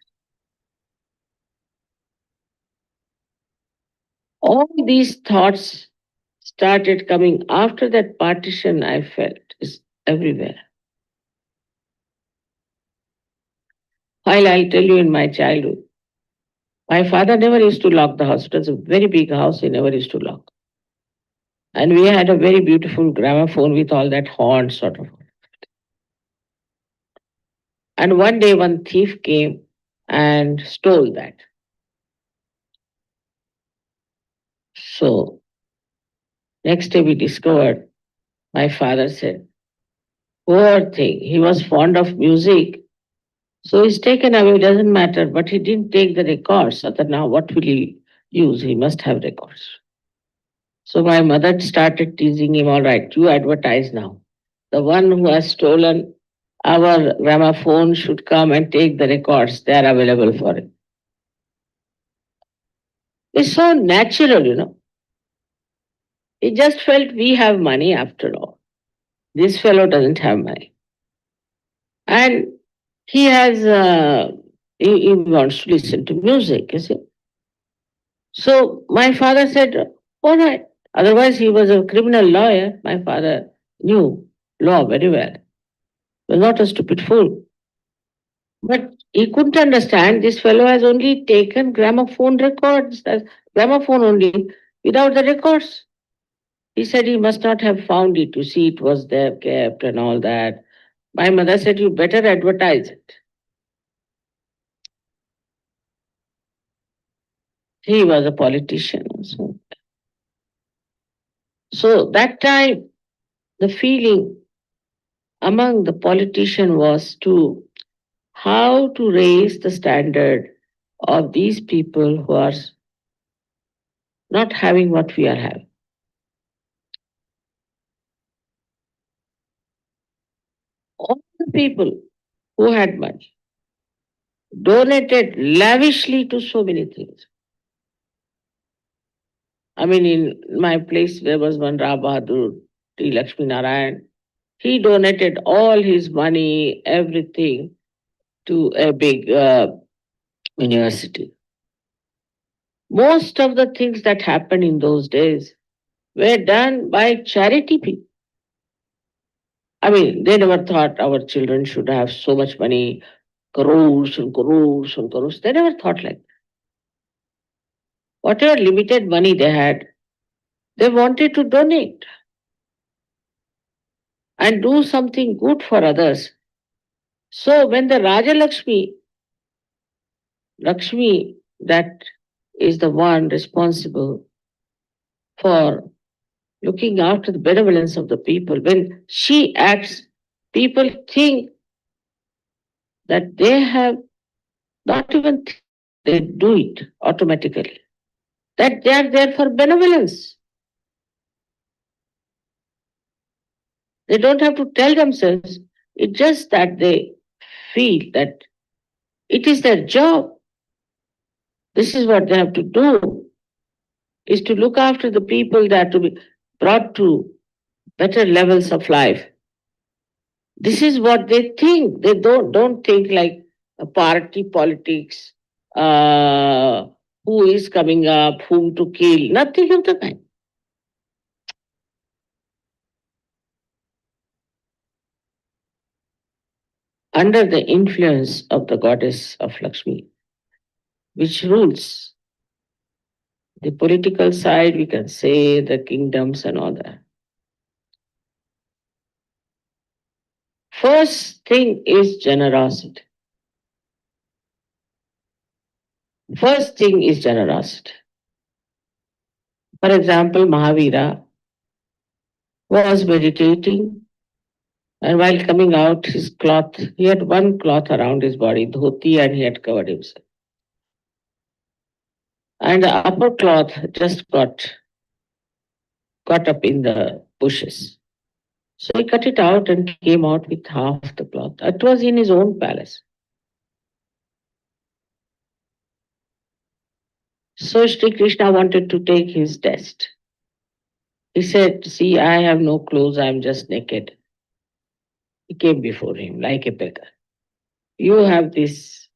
All these thoughts started coming after that partition, I felt, is everywhere. While I'll tell you in my childhood, my father never used to lock the house. It was a very big house, he never used to lock. And we had a very beautiful gramophone with all that horn sort of. And one day one thief came and stole that. So next day we discovered, my father said, poor thing, he was fond of music. So he's taken away, doesn't matter, but he didn't take the records. So that now what will he use? He must have records. So my mother started teasing him, all right, you advertise now. The one who has stolen our gramophone should come and take the records. They are available for it. It's so natural, you know. He just felt we have money after all. This fellow doesn't have money. And he has, he wants to listen to music, you see. So my father said, all right. Otherwise, he was a criminal lawyer. My father knew law very well. He was not a stupid fool. But he couldn't understand this fellow has only taken gramophone records, gramophone only, without the records. He said he must not have found it. You see, it was there kept and all that. My mother said, you better advertise it. He was a politician also. So that time, the feeling among the politicians was to how to raise the standard of these people who are not having what we are having. All the people who had money donated lavishly to so many things. I mean, in my place, there was one Ra Bahadur, T. Lakshmi Narayan. He donated all his money, everything, to a big university. Most of the things that happened in those days were done by charity people. I mean, they never thought our children should have so much money, crores and crores and crores. They never thought like that. Whatever limited money they had, they wanted to donate and do something good for others. So when the Raja Lakshmi, that is the one responsible for looking after the benevolence of the people, when she acts, people think that they have not even think, they do it automatically. That they are there for benevolence. They don't have to tell themselves. It's just that they feel that it is their job. This is what they have to do, is to look after the people that are to be brought to better levels of life. This is what they think. They don't think like a party politics, uh, who is coming up, whom to kill, nothing of the kind. Under the influence of the goddess of Lakshmi, which rules the political side, we can say the kingdoms and all that. First thing is generosity. First thing is generosity. For example, Mahavira was meditating, and while coming out, his cloth, he had one cloth around his body, dhoti, and he had covered himself. And the upper cloth just got up in the bushes. So he cut it out and came out with half the cloth. It was in his own palace. So Sri Krishna wanted to take his test. He said, "See, I have no clothes, I am just naked." He came before him like a beggar. "You have this.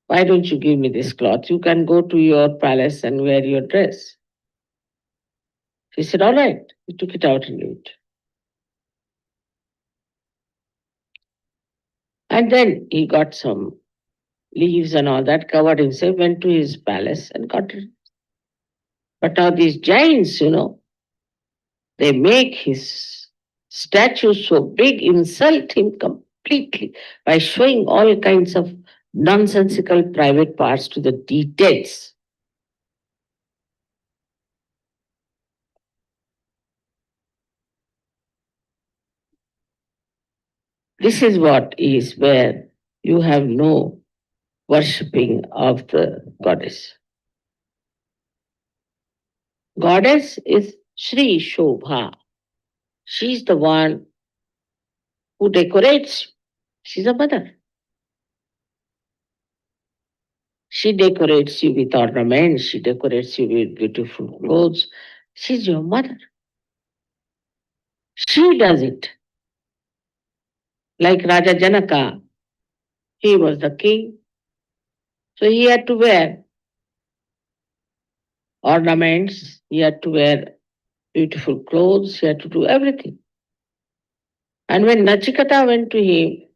Why don't you give me this cloth? You can go to your palace and wear your dress." He said, "All right." He took it out and gave it. And then he got some leaves and all that, covered himself, went to his palace and got it. But now these giants, they make his statue so big, insult him completely by showing all kinds of nonsensical private parts to the details. This is what is where you have no worshipping of the goddess. Goddess is Shri Shobha. She's the one who decorates. She's a mother. She decorates you with ornaments, she decorates you with beautiful clothes. She's your mother. She does it. Like Raja Janaka, he was the king, so he had to wear ornaments, he had to wear beautiful clothes, he had to do everything. And when Nachiketa went to him,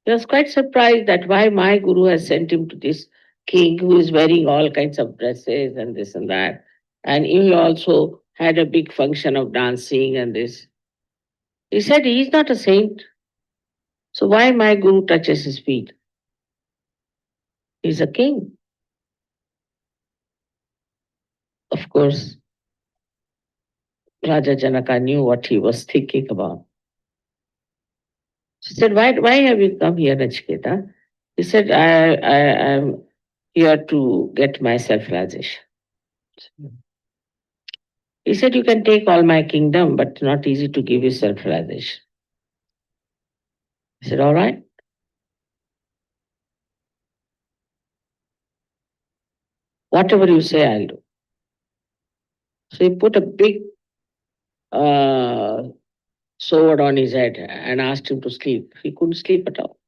he was quite surprised that why my guru has sent him to this king who is wearing all kinds of dresses and this and that. And he also had a big function of dancing and this. He said he's not a saint. So why my guru touches his feet? He's a king. Of course, Raja Janaka knew what he was thinking about. She said, why have you come here, Nachiketa? He said, I am here to get my self-realization. He said, you can take all my kingdom, but not easy to give you self-realization. I said, all right. Whatever you say, I'll do. So he put a big uh, sword on his head and asked him to sleep. He couldn't sleep at all.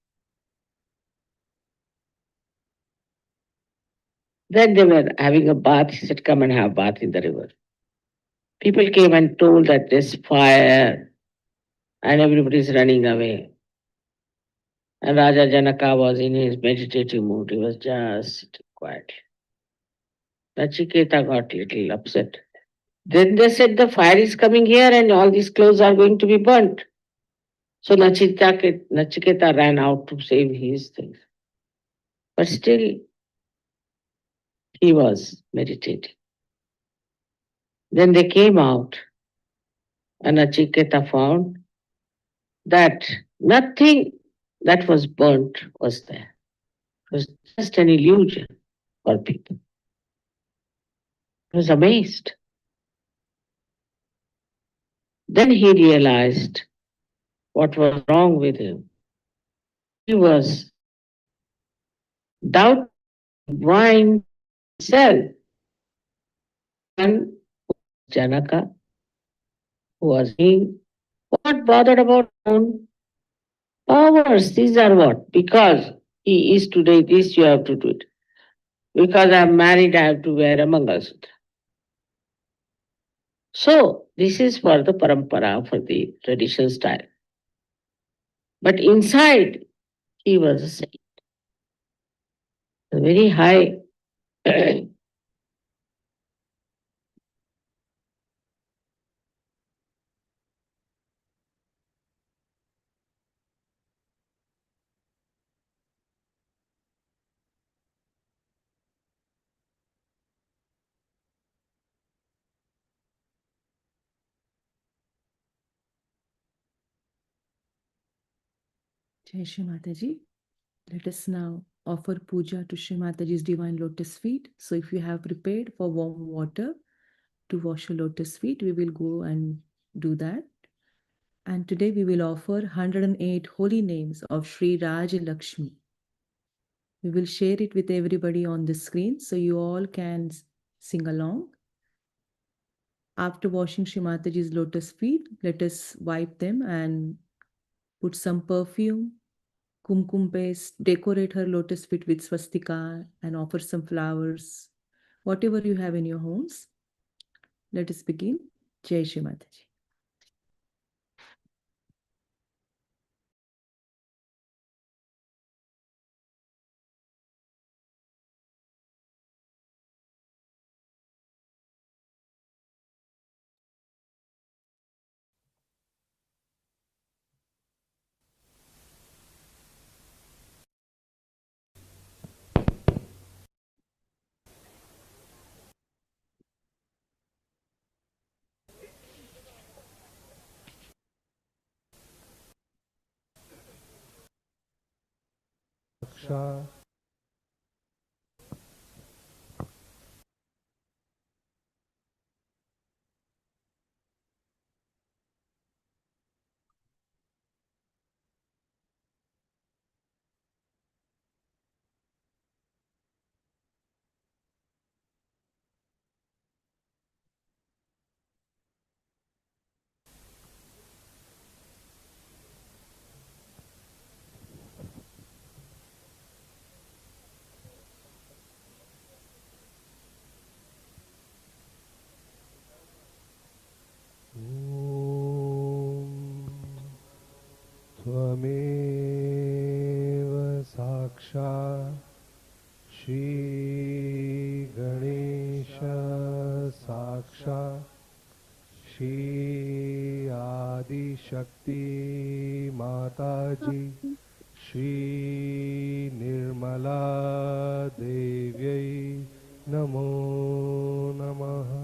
Then they were having a bath. He said, come and have bath in the river. People came and told that there's fire and everybody's running away. And Raja Janaka was in his meditative mood. He was just sitting quietly. Nachiketa got a little upset. Then they said the fire is coming here and all these clothes are going to be burnt. So Nachiketa ran out to save his things. But still, he was meditating. Then they came out and Nachiketa found that nothing that was burnt was there. It was just an illusion for people. He was amazed. Then he realized what was wrong with him. He was doubting divine self. And Janaka, who was king, what bothered about own powers? These are what? Because he is today this, you have to do it. Because I am married, I have to wear a Mangalsutra. So, this is for the parampara, for the traditional style. But inside, he was a saint. A very high. Jai Shri Mataji. Let us now offer puja to Shri Mataji's divine lotus feet. So if you have prepared for warm water to wash your lotus feet, we will go and do that. And today we will offer 108 holy names of Shri Raj Lakshmi. We will share it with everybody on the screen so you all can sing along. After washing Shri Mataji's lotus feet, let us wipe them and put some perfume, kumkum paste, decorate her lotus feet with swastika and offer some flowers, whatever you have in your homes. Let us begin. Jai Shri Mataji. Raksha त्वमेव साक्षात् श्री गणेश साक्षात् श्री आदिशक्ति माताजी श्री निर्मला देव्यै नमो नमः।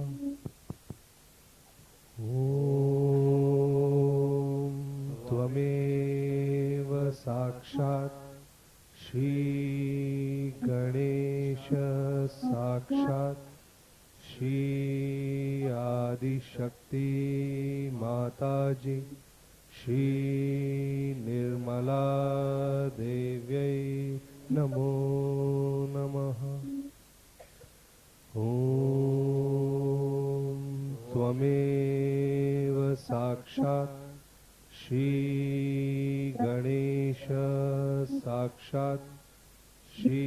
ॐ त्वमेव श्री गणेश साक्षात् श्री आदिशक्ति माताजी श्री निर्मला देव्यै नमो नमः। ॐ त्वमेव साक्षात् श्री गणेश साक्षात् श्री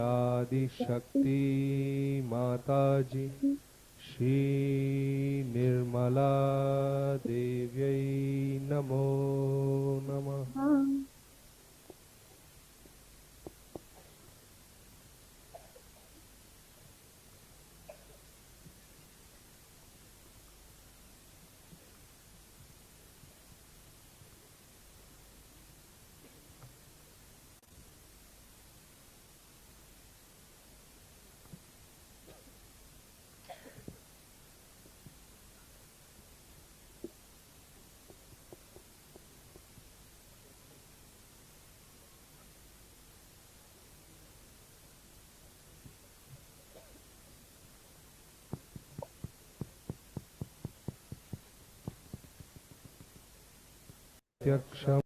आदिशक्ति माताजी श्री निर्मला देव्यै नमो नमः। प्रत्यक्षम्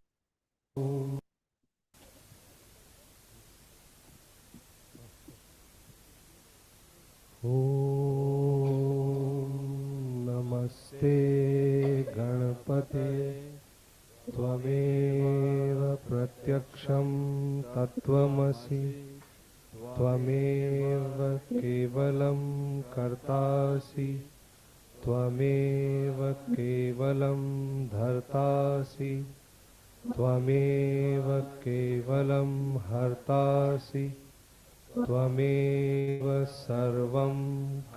ॐ नमस्ते गणपते त्वमेव प्रत्यक्षं तत्त्वमसि त्वमेव केवलं कर्तासि त्वमेव केवलं धर्तासि त्वमेव केवलं हर्तासि त्वमेव सर्वं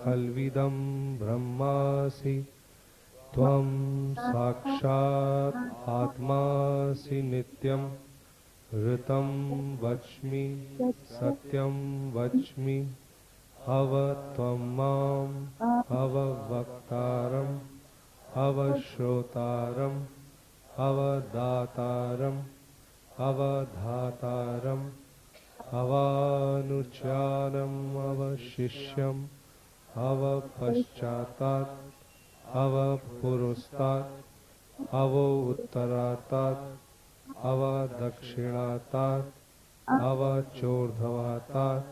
खल्विदं ब्रह्मासि त्वं साक्षात् आत्मासि नित्यं ऋतं वच्मि सत्यं वच्मि अव त्वं माम् अववक्तारम् अवश्रोतारम् अवदातारम् अवधातारम् अवानुचारम् अवशिष्यम् अवपश्चातात् अवपुरस्तात् अवोत्तरातात् अवदक्षिणातात् अवचोर्ध्वातात्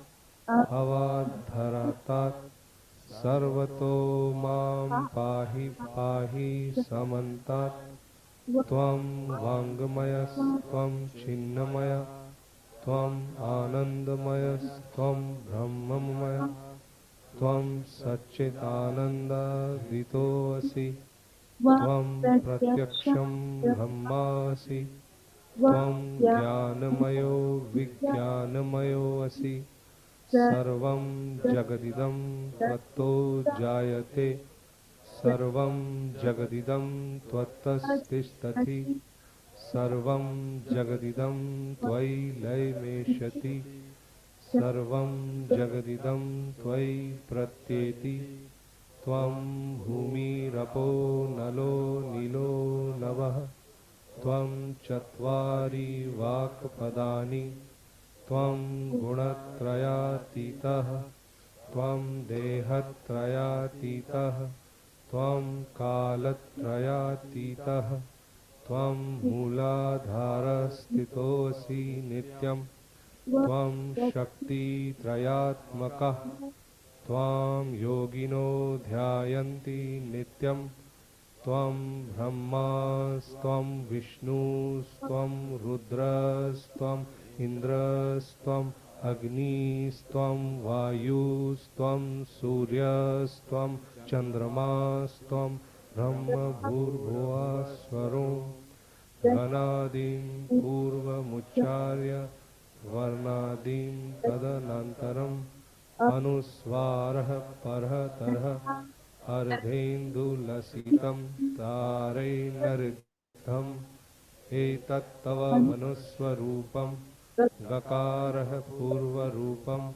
अवाधरातात् सर्वतो मां पाहि पाहि समन्तात् त्वं वाङ्मयस्त्वं चिन्मय त्वम् आनन्दमयस्त्वं ब्रह्ममय त्वं सच्चिदानन्दादितोऽसि त्वं प्रत्यक्षं ब्रह्मासि त्वं ज्ञानमयो विज्ञानमयोऽसि सर्वं जगदिदं त्वत्तो जायते सर्वं जगदिदं त्वत्तस्तिष्ठति सर्वं जगदिदं त्वयि लयमेष्यति सर्वं जगदिदं त्वयि प्रत्येति त्वं भूमिरपो नलो नीलो नभः त्वं चत्वारि वाक्पदानि त्वं गुणत्रयातीतः त्वं देहत्रयातीतः त्वं कालत्रयातीतः त्वं मूलाधारस्थितोऽसि नित्यं त्वं शक्तित्रयात्मकः त्वां योगिनो ध्यायन्ति नित्यं त्वं ब्रह्मास्त्वं विष्णुस्त्वं रुद्रस्त्वम् इन्द्रस्त्वम् अग्निस्त्वं वायुस्त्वं सूर्यस्त्वं चन्द्रमास्त्वं ब्रह्मभूर्भुवस्वरो गणादिं पूर्वमुच्चार्य वर्णादिं तदनन्तरम् अनुस्वारः परः तरः अर्धेन्दुलसितं तारैर्नरिद्धम् एतत्तव मनुस्वरूपम् गकारः पूर्वरूपम्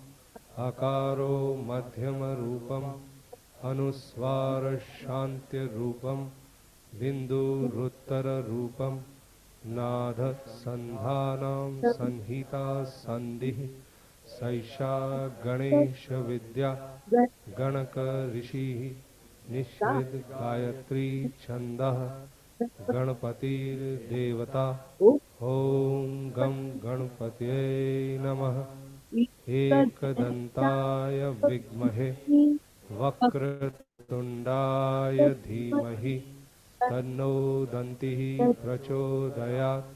अकारो मध्यमरूपम् अनुस्वारः शान्तिरूपम् बिन्दुरुत्तररूपम् नादसन्धानां संहिता सन्धिः सैषा गणेशविद्या गणकऋषिः निःसृत गायत्री छन्दः गणपतिर्देवता ॐ गं गणपतये नमः। एकदन्ताय विद्महे वक्रतुण्डाय धीमहि तन्नो दन्तिः प्रचोदयात्।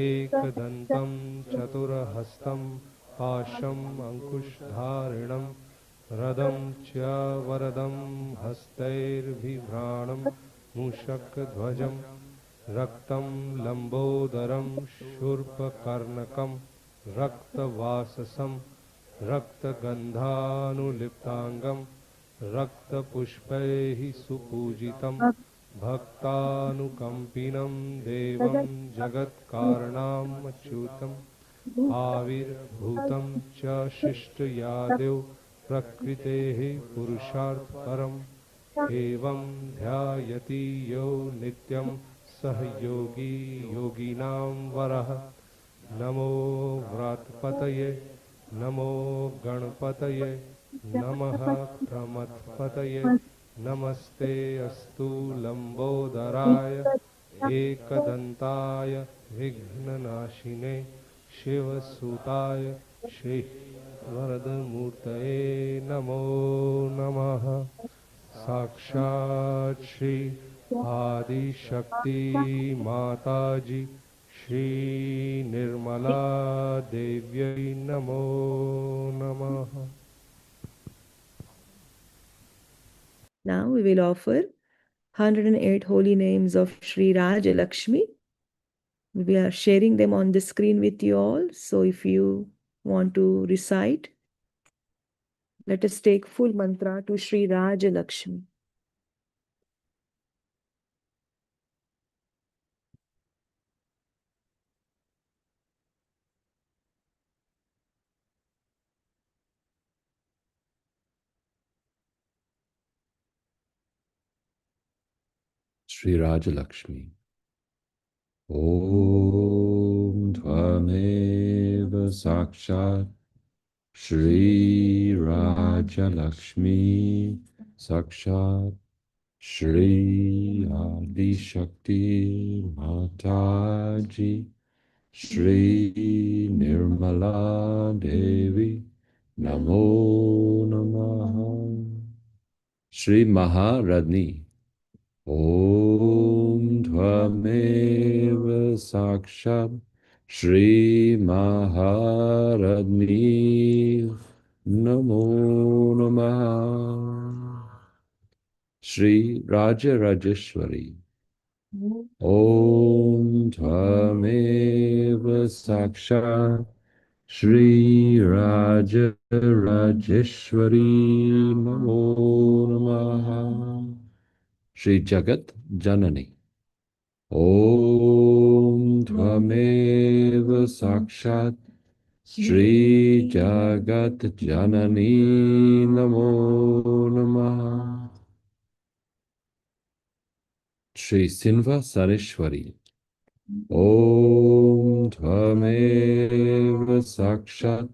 एकदन्तं चतुर्हस्तं पाशम् अङ्कुशधारिणं रदं च वरदं हस्तैर्बिभ्राणं मूषकध्वजं रक्तं लम्बोदरं शूर्पकर्णकं रक्तवाससं रक्तगन्धानुलिप्ताङ्गं रक्तपुष्पैः सुपूजितं भक्तानुकम्पिनं देवं जगत्कारणमच्युतम् आविर्भूतं च शिष्टयादौ प्रकृतेः पुरुषार्थपरम् एवं ध्यायति यो नित्यं सह योगी योगिनां वरः। नमो व्रातपतये नमो गणपतये नमः प्रमथपतये नमस्ते अस्तु लंबोदराय एकदन्ताय विघ्ननाशिने शिवसुताय श्री वरदमूर्तये नमो नमः। साक्षात् श्री आदिशक्ति माताजी श्री निर्मला देव्यै नमो नमः। Now we will offer 108 holy names of Shri Raj Lakshmi. We are sharing them on the screen with you all. So if you want to recite, let us take full mantra to Shri Raj Lakshmi. Shri Raja Lakshmi. Om Tvameva Sakshat Shri Raja Lakshmi Sakshat Shri Adi Shakti Mataji Shri Nirmala Devi Namo Namaha Shri Maharadni Om Tvameva Sakshat Shri Maharadni Namo Namaha Shri Raja Rajeshwari Om Tvameva Sakshat Shri Raja Rajeshwari Namo Namaha Shri Jagat Janani Om Tvameva Sakshat Shri Jagat Janani Namo Namaha Shri Sinva Sareshwari Om Tvameva Sakshat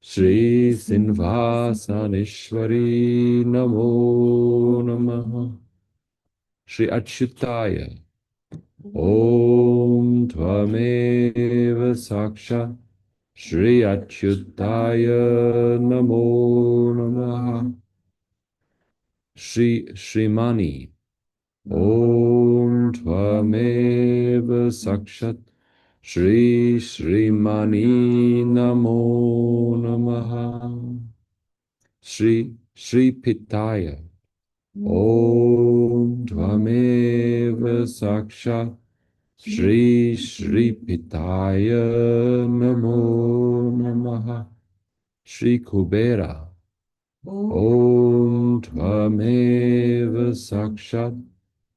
Shri Sinva Sareshwari Namo Namaha Shri Achyutaya Om Tvameva Sakshat Shri Achyutaya Namo Namaha Shri Srimani Om Tvameva Sakshat Shri Srimani Namo Namaha Shri Shri Pitaya Om Tvameva Sakshat Shri Shri Pitaya Namo Namaha Shri Kubera Om Tvameva Sakshat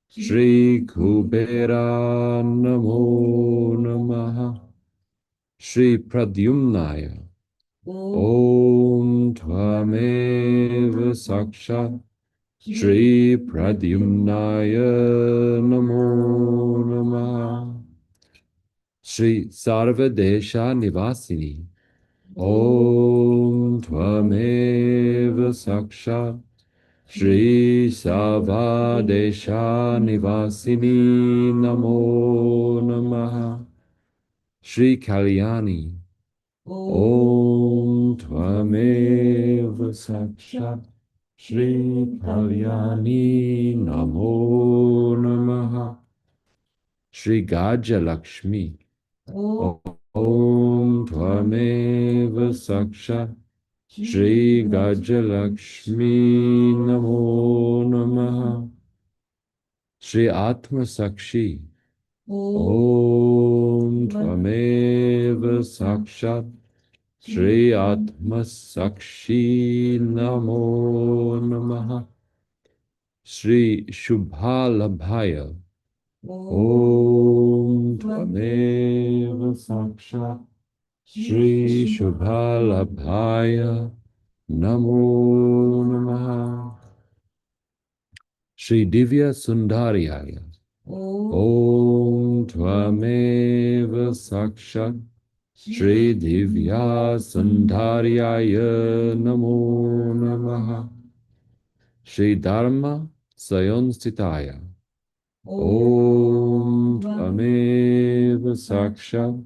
Shri Kubera Namo Namaha Shri Pradyumnaya Om Tvameva Sakshat Shri Pradyumnaya Namo Namaha Shri Sarvadesha Nivasini. Om Tvameva Sakshat Shri Sarvadesha Nivasini Namo Namaha. Shri Kalyani. Om Tvameva Sakshat Shri Kalyani Namo Namaha. Shri Gaja Lakshmi. Om Tvameva Sakshat Shri Gaja Lakshmi Namo Namaha. Shri Atma Sakshi. Om Tvameva Sakshat Shri Atma Sakshi Namo Namaha. Shri Shubhalabhaya. Om Tvameva Sakshat Shri Shubhalabhaya Namo Namaha. Shri Divya Sundaryaya. Om Tvameva Sakshat Shri Divya Sundaryaya Namo Namaha. Shri Dharma Sayonstitaya. Om Tvameva Sakshat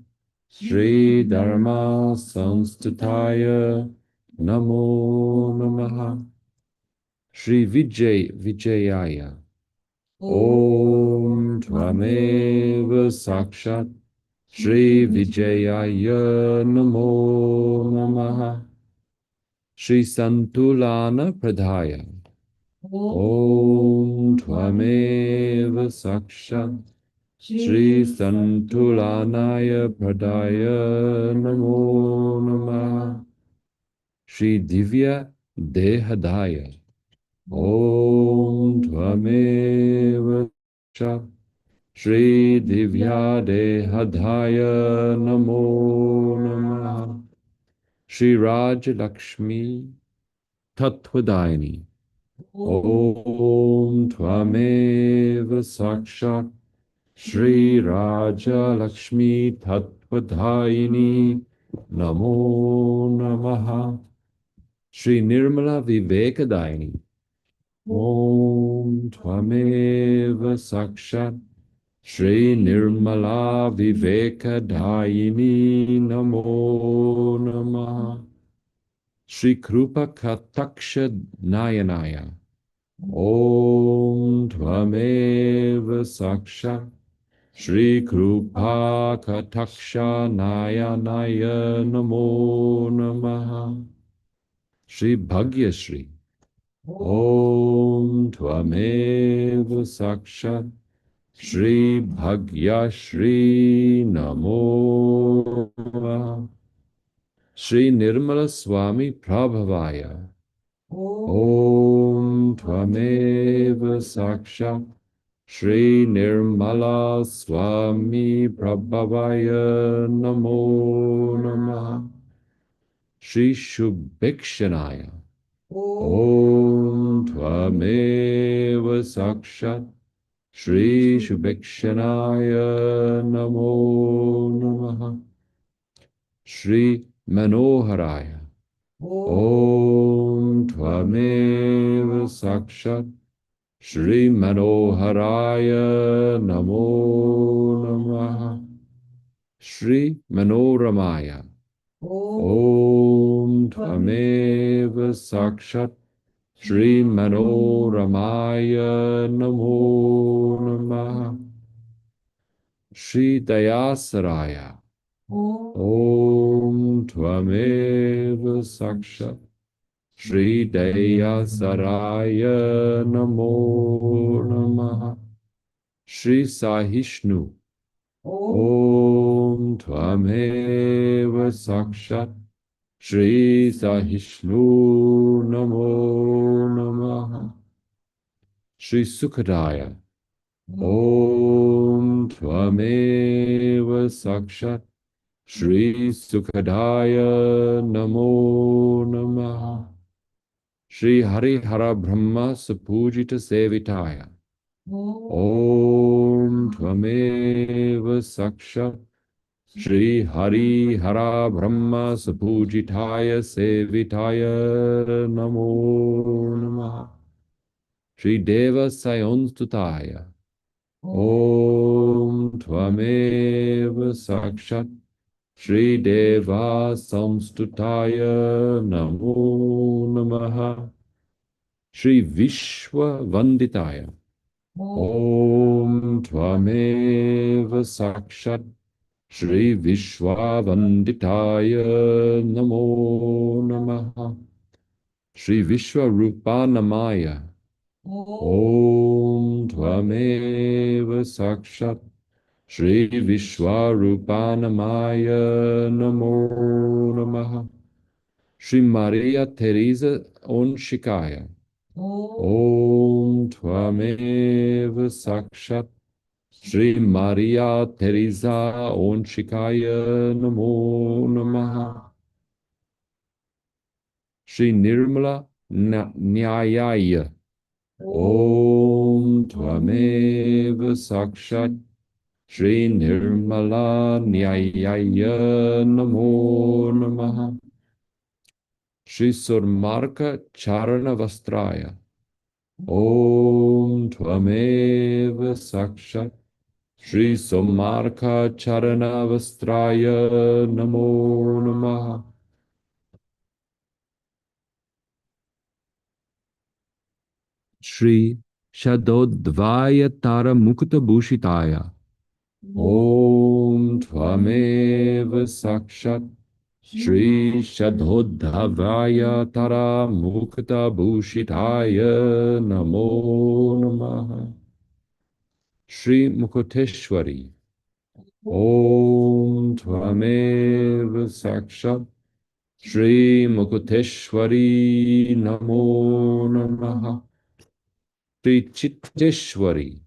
Shri Dharma Sanstitaya Namo Namaha. Shri Vijayaya. Om Tvameva Sakshat Shri Vijayaya Namo Namaha. Shri Santulana Pradhaya. Om Tvameva Sakshat Shri Santulanaya Pradaya Namo Namaha. Shri Divya Dehadaya. Om Tvameva Sakshat Shri Divya Dehadaya Namo Namaha. Shri Raj Lakshmi Tattvadayani. Om Tvameva Sakshat Shri Raja Lakshmi Tattvadayini Namo Namaha. Shri Nirmala Vivekadayini. Om Tvameva Sakshat Shri Nirmala Vivekadayini Namo Namaha. Shri Krupa Kataksha Nayanaya. Om Tvameva Sakshat Shri Krupa Kataksha Nayanaya Namo Namaha. Shri Bhagyashri. Om Tvameva Sakshat Shri Bhagyashri Namo Namaha. Shri Nirmala Swami Prabhavaya. Om Tvameva Sakshat Shri Nirmala Swami Prabhavaya Namo Namaha. Shri Shubhikshanaya. Om Tvameva Sakshat Shri Shubhikshanaya Namo Namaha. Shri Manoharaya. Om Tvameva Sakshat Shri Manoharaya Namo Namaha. Shri Manoramaya. Om Tvameva Sakshat Shri Manoramaya Namo Namaha. Shri Dayasaraya. Om Tvameva Sakshat Shri Dayasaraya Namo Namaha. Shri Sahishnu. Om Tvameva Sakshat Shri Sahishnu Namo Namaha. Shri Sukadaya. Om Tvameva Sakshat Shri Sukadaya Namo Namaha. Shri Harihara Brahma Sapujita Sevitaya. Om Tvameva Sakshat Shri Hari Hara Brahma Sapujitaya Sevitaya Namo Namaha. Shri Deva Sayonstutaya Om Tvameva Sakshat Shri Deva Samstutaya Namo Namaha. Shri Vishwa Vanditaya Om Tvameva Sakshat Shri Vishwa Vanditaya Namo Namaha. Shri Vishwa Rupanamaya Om Tvameva Sakshat Shri Vishwa Rupanamaya Namo Namaha. Shri Maria Teresa Onshikaya Om Tvameva Sakshat Shri Maria Teresa Onshikaya Namo Namaha. Shri Nirmala Nyayaya Om Tvameva Sakshat Shri Nirmala Nyayaya Namo Namaha. Shri Surmarka Charana Vastraya Om Tvameva Sakshat Shri Somarka Charana Vastraya Namo Namaha. Shri Shadodvaya Tara Mukta Bhushitaya Om Tvameva Sakshat Shri Shadodhavaya Tara Mukta Bhushitaya Namo Namaha. Shri Mukuteshwari Om Tvameva Sakshat Shri Mukuteshwari Namo Namaha. Shri Chitteshwari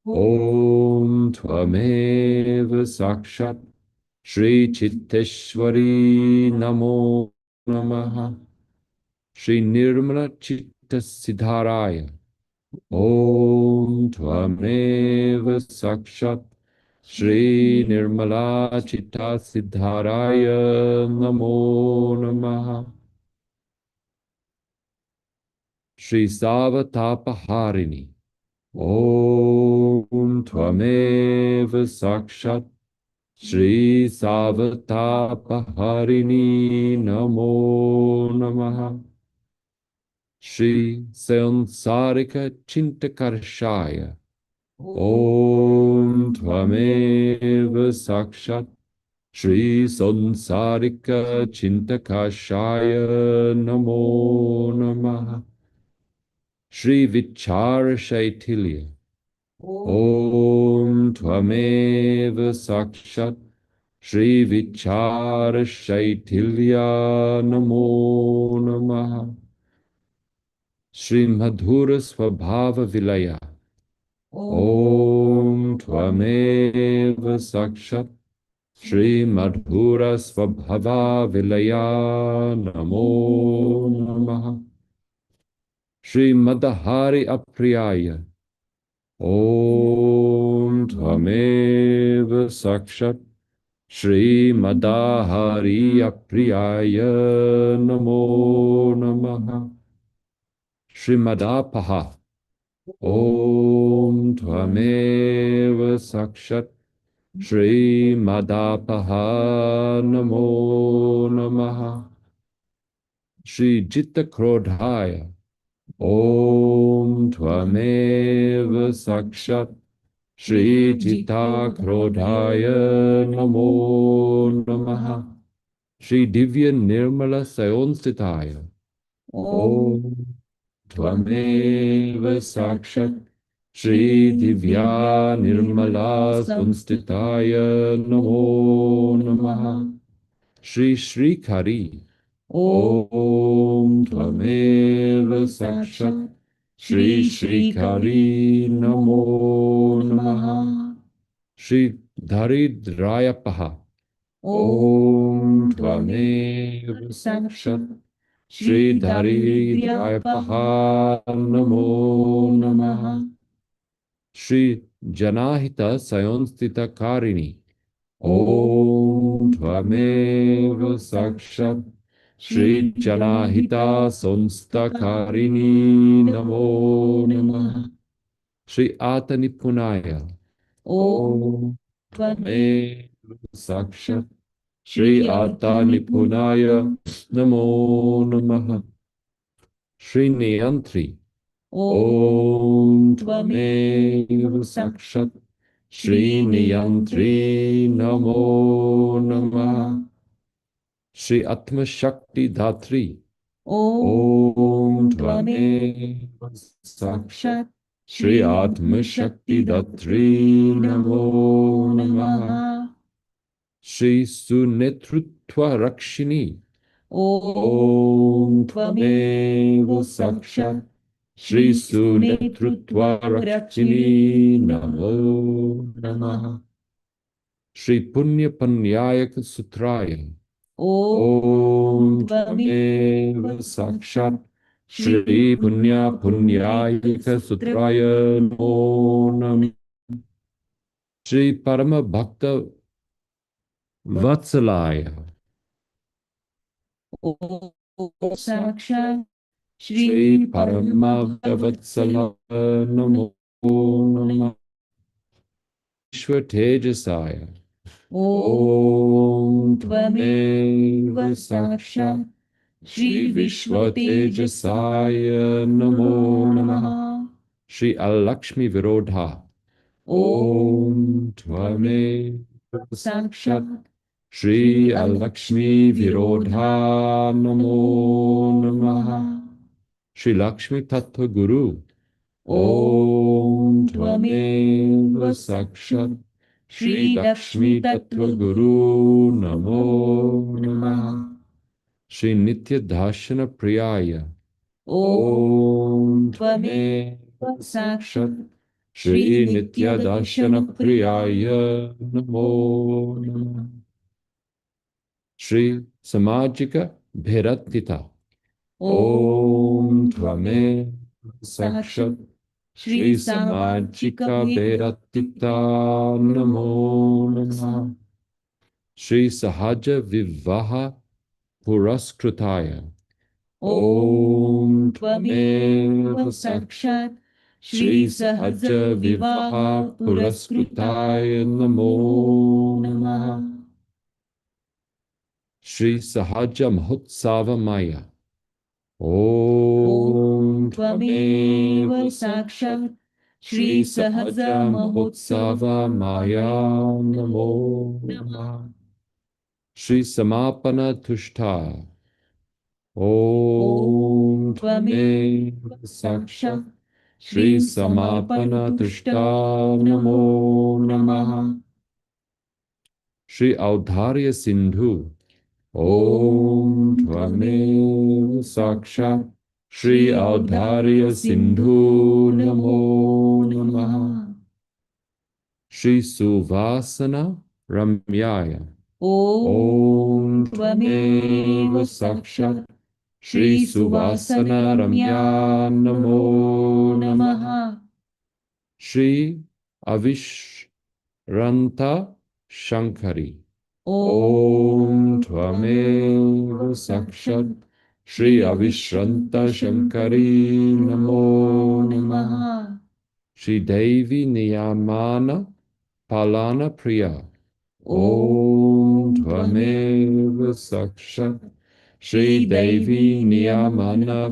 Om Tvameva Sakshat Shri Chitteshwari Namo Namaha. Shri Nirmala Chitta Siddharaya Om Tvameva Sakshat Shri Nirmala Chitta Siddharaya Namo Namaha. Shri Savatapaharini Om Tvameva Sakshat Shri Savatapaharini Namo Namaha. Shri Sansarika Chintakarshaya Om Tvameva Sakshat Shri Sansarika Chintakashaya Namo Namaha. Shri Vichara Shaitilya Om Tvameva Sakshat Shri Vichara Shaitilya Namo Namaha. Shri Madhura Swabhava Vilaya Om Tvameva Sakshat Shri Madhura Swabhava Vilaya Namo Namaha. Shri Madhari Apriyaya Om Tvameva Sakshat Shri Madhari Apriyaya Namo Namaha. Shri Madapaha Om Tvameva Sakshat Shri Madapaha Namo Namaha. Shri Jitta Krodhaya Om Tvameva Sakshat Shri Jitta Krodhaya Namo Namaha. Shri Divya Nirmala Sayonstitaya Om Tvameva Sakshat Shri Divya Nirmala Sunstitaya Namo Namaha. Shri Shri Kari Om Tvameva Sakshat Shri Shri Kari Namo Namaha. Shri Dharidrayapaha Om Tvameva Sakshat Shri Dharidrayapaha Namo Namaha. Shri Janahita Sayonstita Karini Om Tvameva Sakshat Shri Janahita Sonstakarini Namo Namah Shri Atanipunaya Om Tvameva Sakshat Shri Atanipunaya Namo Namah Shri Niyantri Om Tvameva Sakshat Shri Niyantri Namo Namah Shri Atma Shakti Dhatri Om Tvameva Sakshat Shri Atma Shakti Dhatri Namo Namah Shri Sunetrutva Rakshini Om Tvameva Sakshat Shri Sunetrutva Rakshini Namo Namah Shri Punya Panyayaka Sutraya Om Tvameva Sakshat Shri Punya Punyayaka Sutraya Namo Namah Shri Parama Bhakta Vatsalaya Om Sakshat Shri Parama Vatsalaya Namo Namah Vishwa Tejasaya Om Tvameva Sakshat Shri Vishwa Tejasaya Namo Namah Shri Lakshmi Virodha Om Tvameva Sakshat Shri Lakshmi Virodha Namo Namah Shri Lakshmi Tattva Guru Om Tvameva Sakshat Shri Lakshmi Tattva Guru Namo Namah Shri Nitya Dashana Priyaya Om Tvameva Sakshat Shri Nitya Dashana Priyaya Namo Namah Shri Samajika Bhiratita Om Tvameva Sakshat Shri Samajika Bhiratita Namo Namah Shri Sahaja Vivaha Puraskritaya Om Tvameva Sakshat Shri Sahaja Vivaha Puraskritaya Namo Namah Shri Sahaja Mahotsava Maya Om Tvameva Sakshat Shri Sahaja Mahotsava Maya Namo Namah Shri Samapana Tushta Om Tvameva Sakshat Shri Samapana Tushta Namo Namah Shri Audharya Sindhu Om Tvameva Sakshat Shri Audharya Sindhu Namo Namah Shri Suvasana Ramyaya Om Tvameva Sakshat Shri Suvasana Ramya Namo Namah Shri Avishranta Shankari Om Tvameva Sakshat Shri Avishranta Shankari Namo Namah Shri Devi Niyamana Palana Priya Om Tvameva Sakshat Shri Devi Niyamana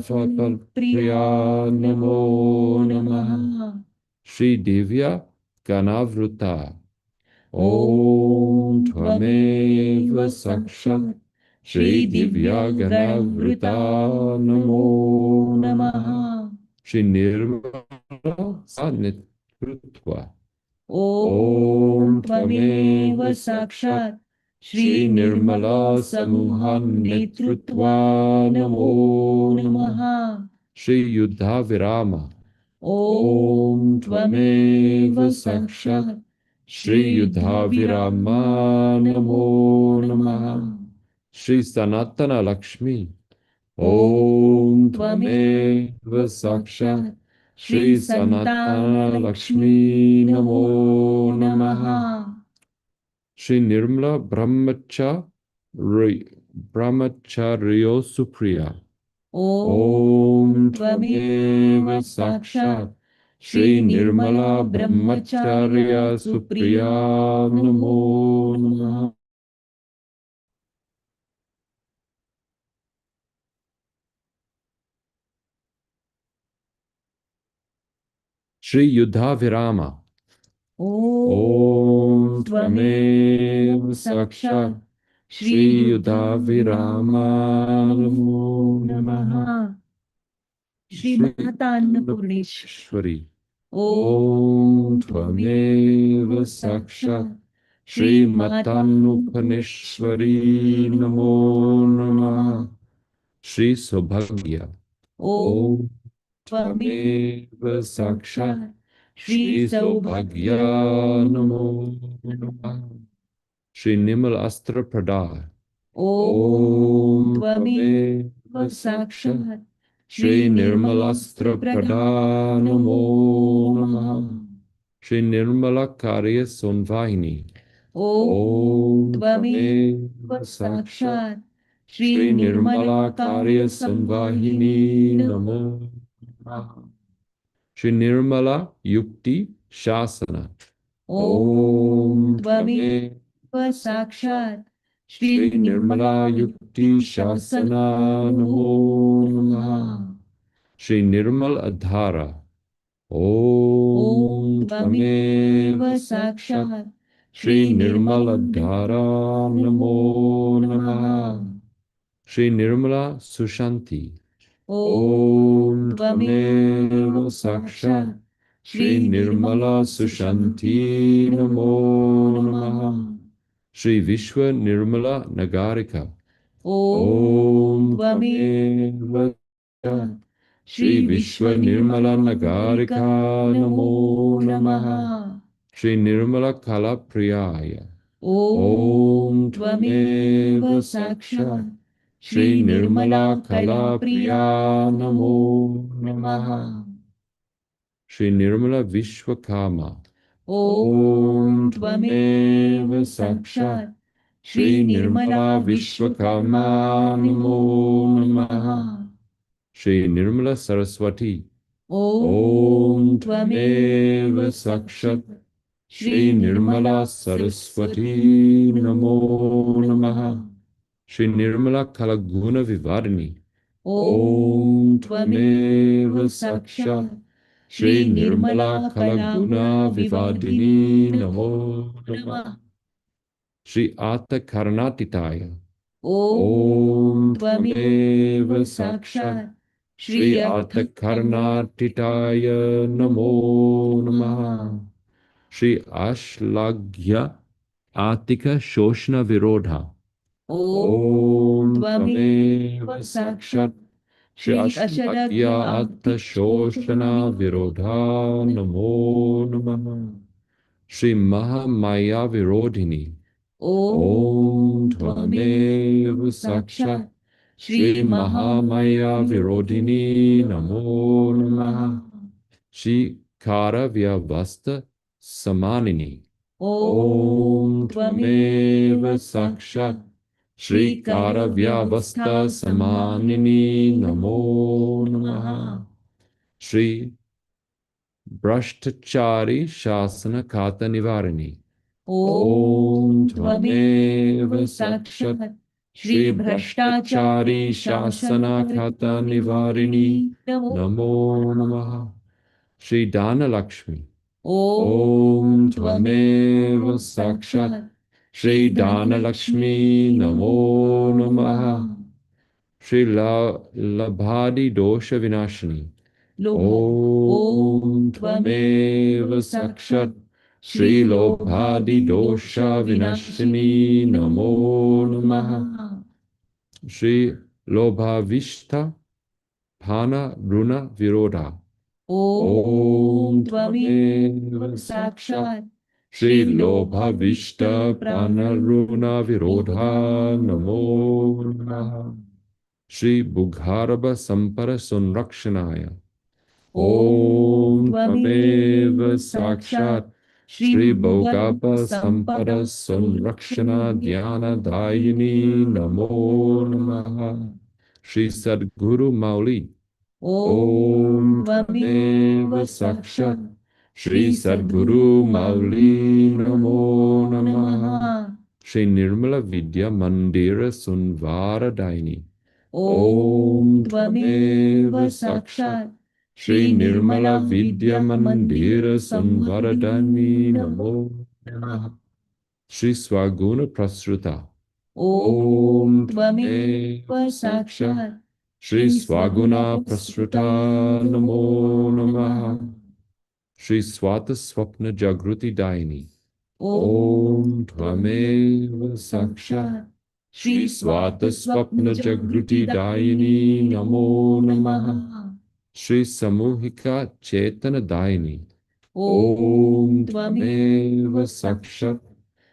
Priya Namo Namah Shri Divya Ganavruta Om Tvameva Sakshat Shri Divya Ganavruta Namo Namah Shri Nirmala Sanitrutva Om Tvameva Sakshat Shri Nirmala Samuhan Netrutva Namo Namah Shri Yuddha Virama Om Tvameva Sakshat Shri Yuddha Virama Namo Namah Shri Sanatana Lakshmi Om Tvameva Sakshat Shri Sanatana Lakshmi Namo Namah Shri Nirmala Brahmacharyo Supriya. Om Tvameva Sakshat Shri Nirmala Brahmacharya Supriya Namo Namaha. Shri Yudha Virama. Om Tvameva Sakshat Shri Yudha Virama Namo Namaha. Shri Mata Annapurneshwari. Om Tvameva Sakshat Shri Matanuphaneshwari Namo Namaha. Shri Sobhagya. Om Tvameva Sakshat Shri Sobhagya Namo Namaha. Shri Nimal Astra Pradar. Om Tvameva Sakshat Shri Nirmalastra Pradhanamo Namaha. Shri Nirmala Karya Sonvahini. Om Tvameva Sakshat Shri Nirmala Karya Sonvahini Namo Namaha. Shri Nirmala Yukti Shasana. Om Tvameva Sakshat Shri Nirmala Yukti Shasana Namo Namaha. Shri Nirmal Adhara. Om Tvameva Sakshat Shri Nirmal Adhara Namo Namaha. Shri Nirmala Sushanti. Om Tvameva Sakshat Shri Nirmala Sushanti Namo Namaha. Shri Vishwa Nirmala Nagarika. Om Tvameva Sakshat Shri Vishwa Nirmala Nagarika Namo Namaha. Shri Nirmala Kala Priyaya. Om Tvameva Sakshat Shri Nirmala Kala Priya Namo Namaha. Shri Nirmala Vishwakama. Om Tvameva Sakshat Shri Nirmala Vishwakama Namo Namaha. Shri Nirmala Saraswati. Om Tvameva Sakshat Shri Nirmala Saraswati Namo Namaha. Shri Nirmala Kalaguna Vivarini. Om Tvameva Sakshat Shri Nirmala Kalaguna Vivadini Namo Namaha. Shri Ata Karnatitaya. Om Tvameva Sakshat Shri Ata Karnatitaya Namo Namaha. Shri Ashlagya Atika Shoshna Virodha. Om Tvameva Sakshat Shri Ashlagya Atta Shoshana Virodha Namo Namaha. Shri Mahamaya Virodhini. Om Tvameva Sakshat Shri Mahamaya Virodhini Namo Namaha. Shri Kara Vyavasta Samanini. Om Tvameva Sakshat Shri Kara Vyavasta Samanini Namo Namaha. Shri Brashtachari Shasana Kata Nivarini. Om Tvameva Sakshat Shri Brashtachari Shasana Kata Nivarini Namo Namaha. Shri Dana Lakshmi. Om Tvameva Sakshat Shri Dana Lakshmi Namo Namaha. Shri Labhadi Dosha Vinashini. Om Tvameva Sakshat Shri Lobhadi Dosha Vinashini Namo Namaha. Shri Lobhavishta Pana Runa Virodha. Om Tvameva Sakshat Shri Lobhavishta Pana Runa Virodha Namo Namaha. Shri Bugharabha Sampara Sunrakshanaya. Om Tvameva Sakshat Shri Bhogapa Sampada Sunrakshana Dhyana Dayini Namo Namaha Shri Sadguru Mauli Om Tvameva Sakshat Shri Sadguru Mauli Namo Namaha Shri Nirmala Vidya Mandira Sunvara Daini Om Tvameva Sakshat Shri Nirmala Vidya Mandira Sunvara Daini Namo Namaha Shri Swaguna Prasruta Om Tvameva Sakshat Shri Swaguna Prasruta Namo Namaha Shri Swata Swapna Jagruti Daini Om Tvameva Sakshat Shri Swata Swapna Jagruti Daini Namo Namaha Shri Samuhika Chetana Daini Om Tvameva Sakshat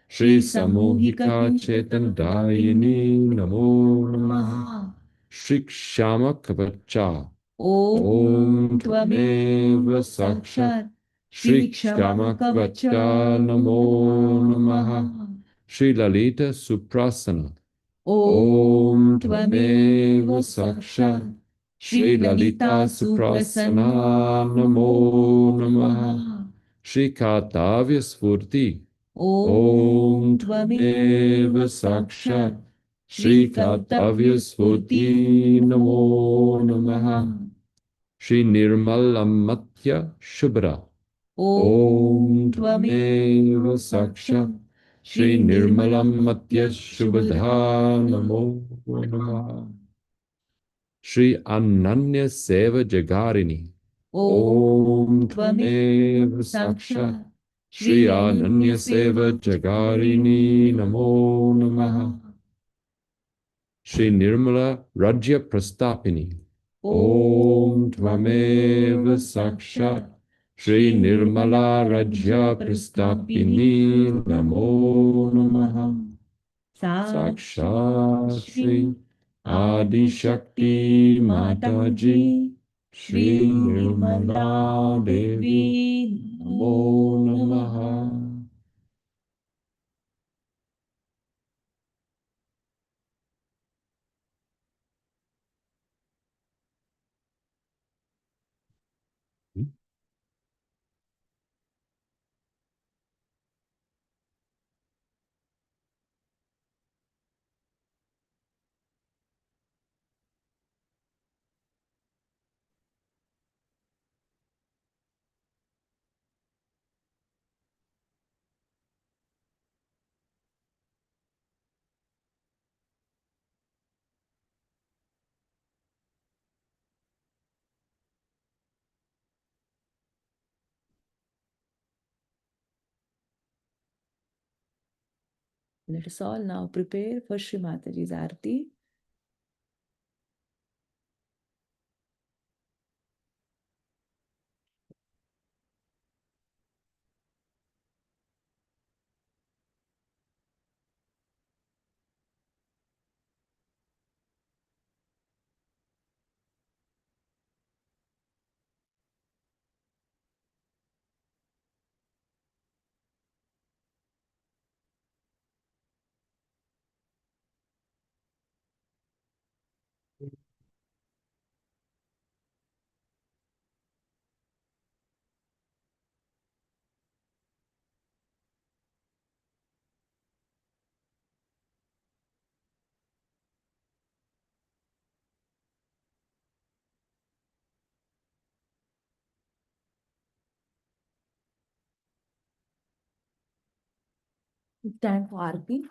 Shri Samuhika Chetana Daini Namo Namaha Shri Kshama Kavacha Om Tvameva Sakshat Shri Kshama Kavacha Namo Namaha Shri Lalita Suprasana Om Tvameva Sakshat Shri Lalita Suprasana Namo Namaha Shri Kartavya Sfurti Om Tvameva Sakshat Shri Kartavya Sfurti Namo Namaha Shri Nirmalamatya Shubhra Om Tvameva Sakshat Shri Nirmalamatya Shubhadha Namo Namaha Shri Ananya Seva Jagarini Om Tvameva Sakshat Shri Ananya Seva Jagarini Namo Namaha Shri Nirmala Rajya Prastapini Om Tvameva Sakshat Shri Nirmala Rajya Prastapini Namo Namaha Sakshat Shri Adi Shakti Mataji Shri Nirmala Devi Namo Namaha. Let us all now prepare for Shri Mataji's Aarti. Time for Aarti.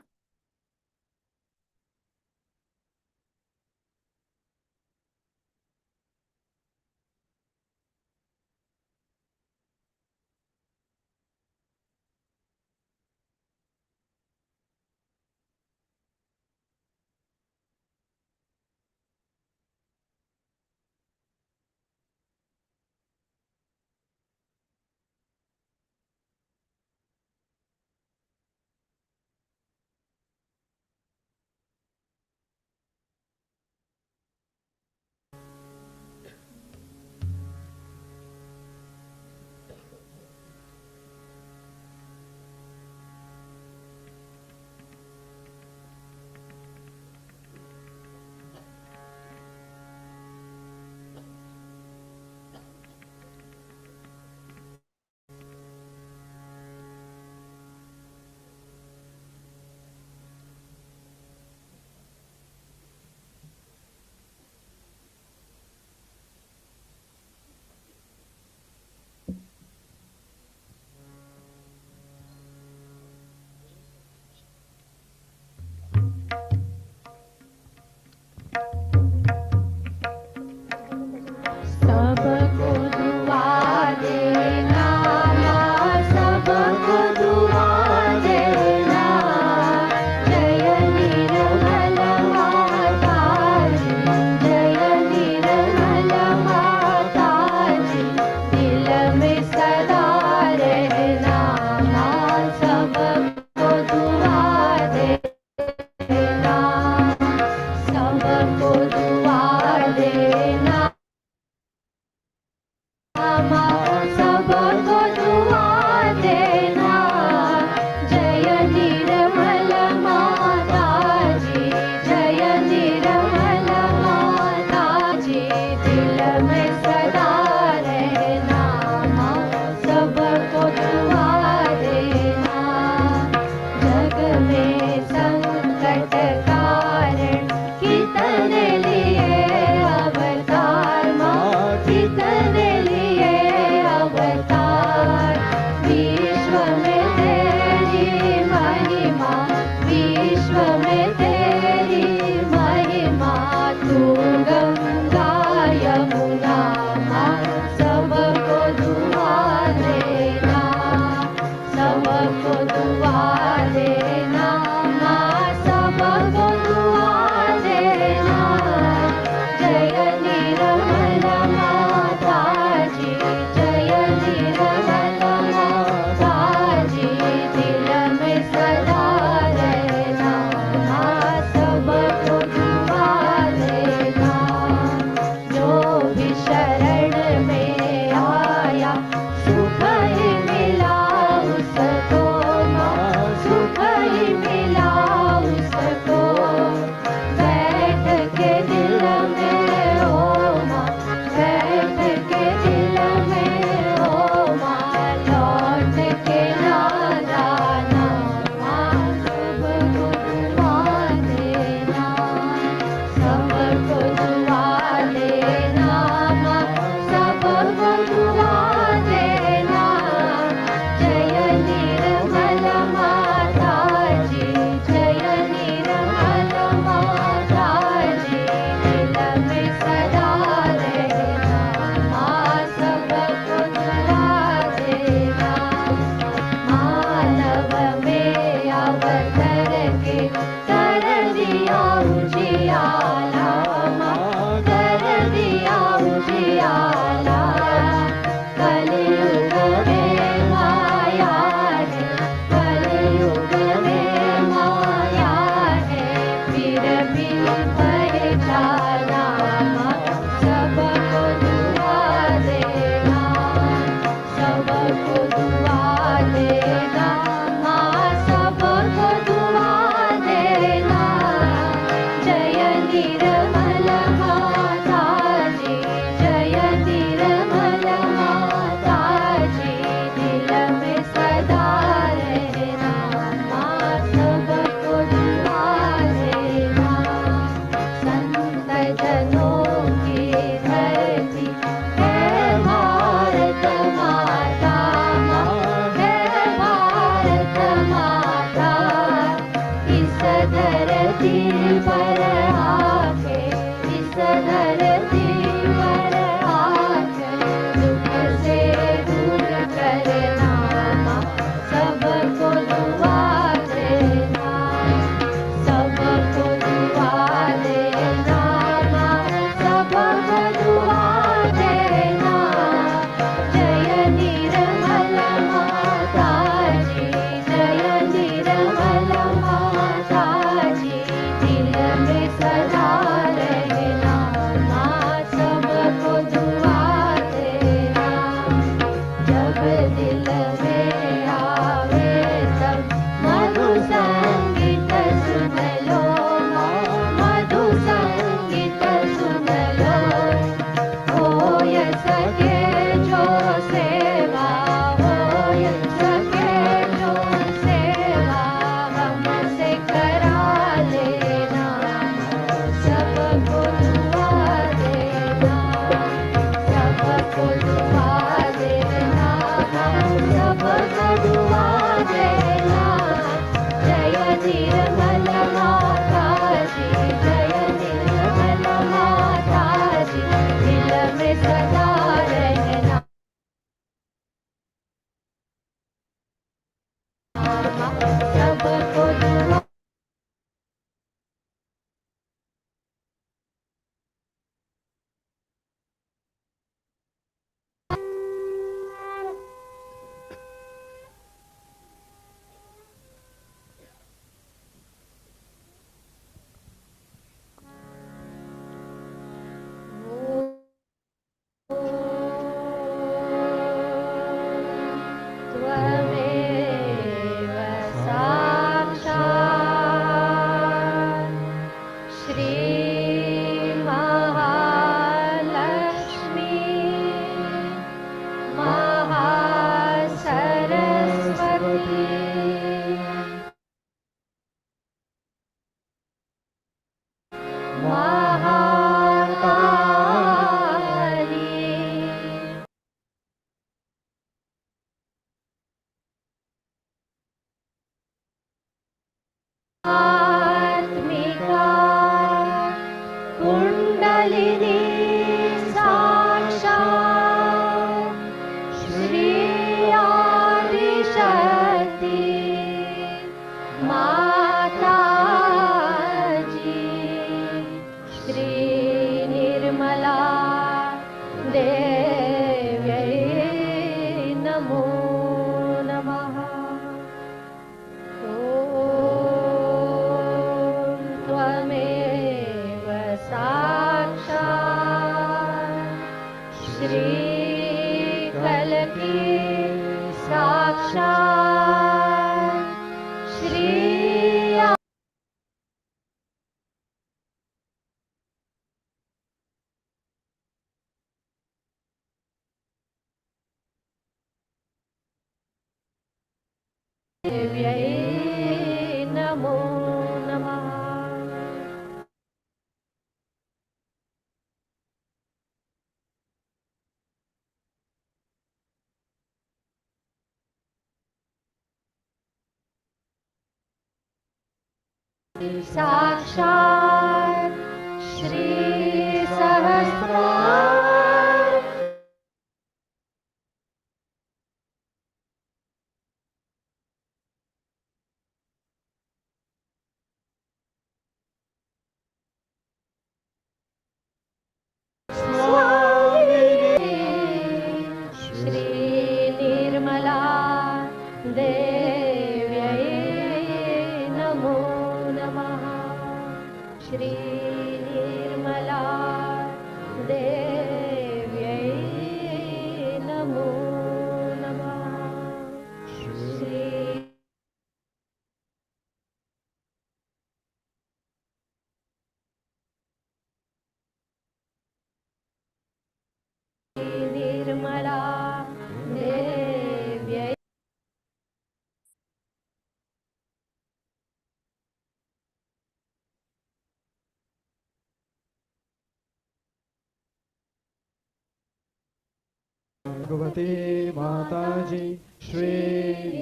Bhagwati माता जी श्री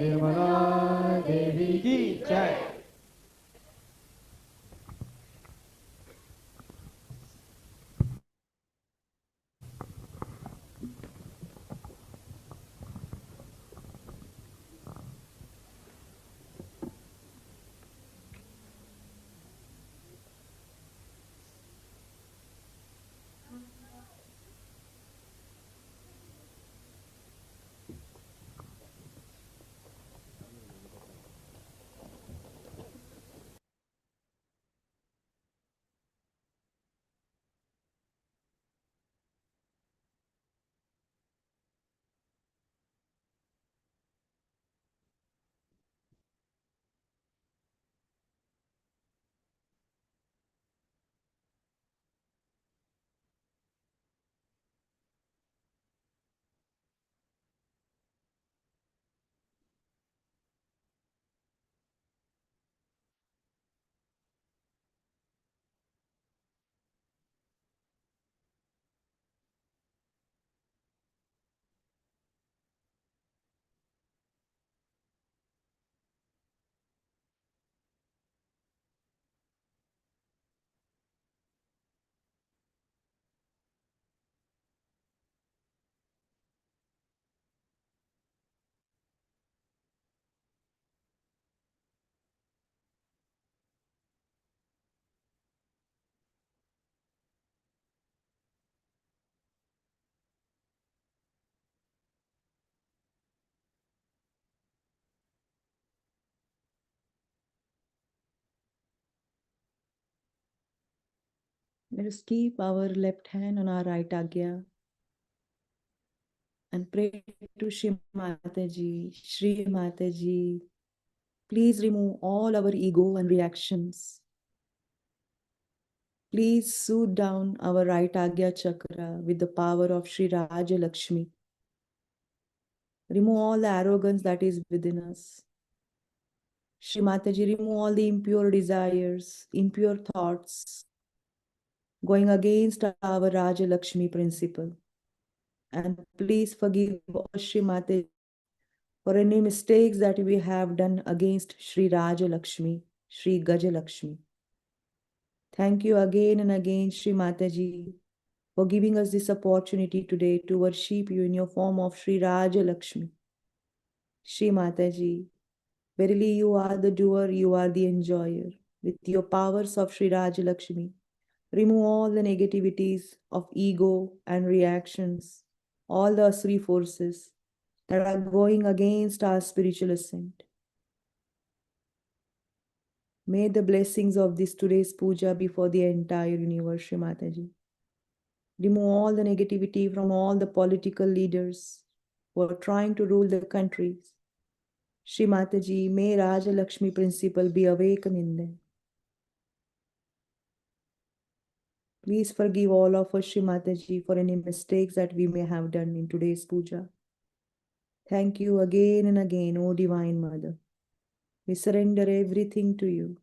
निर्मला देवी की जय। Let us keep our left hand on our right agya and pray to Shri Mataji. Shri Mataji, please remove all our ego and reactions. Please soothe down our right agya chakra with the power of Shri Raja Lakshmi. Remove all the arrogance that is within us. Shri Mataji, remove all the impure desires, impure thoughts, going against our Raja Lakshmi principle. And please forgive us, Shri Mataji, for any mistakes that we have done against Shri Raja Lakshmi, Shri Gaja Lakshmi. Thank you again and again, Shri Mataji, for giving us this opportunity today to worship you in your form of Shri Raja Lakshmi. Shri Mataji, verily you are the doer, you are the enjoyer. With your powers of Shri Raja Lakshmi, remove all the negativities of ego and reactions, all the Asuri forces that are going against our spiritual ascent. May the blessings of this today's puja be for the entire universe, Shri Mataji. Remove all the negativity from all the political leaders who are trying to rule the countries. Shri Mataji, may Raja Lakshmi principle be awakened in them. Please forgive all of us, Shri Mataji, for any mistakes that we may have done in today's puja. Thank you again and again, O Divine Mother. We surrender everything to you.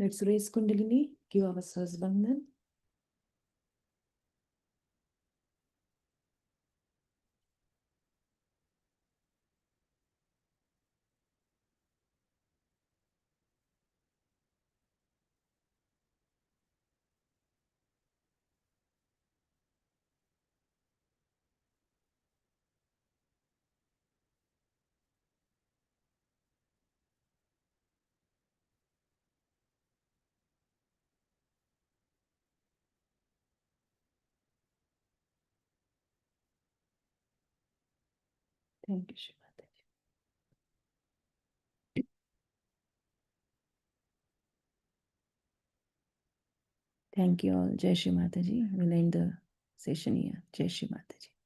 Let's raise Kundalini, give ourselves Bandhan. Thank you, Shri Mataji. Thank you all. Jai Shri Mataji. We'll end the session here. Jai Shri Mataji.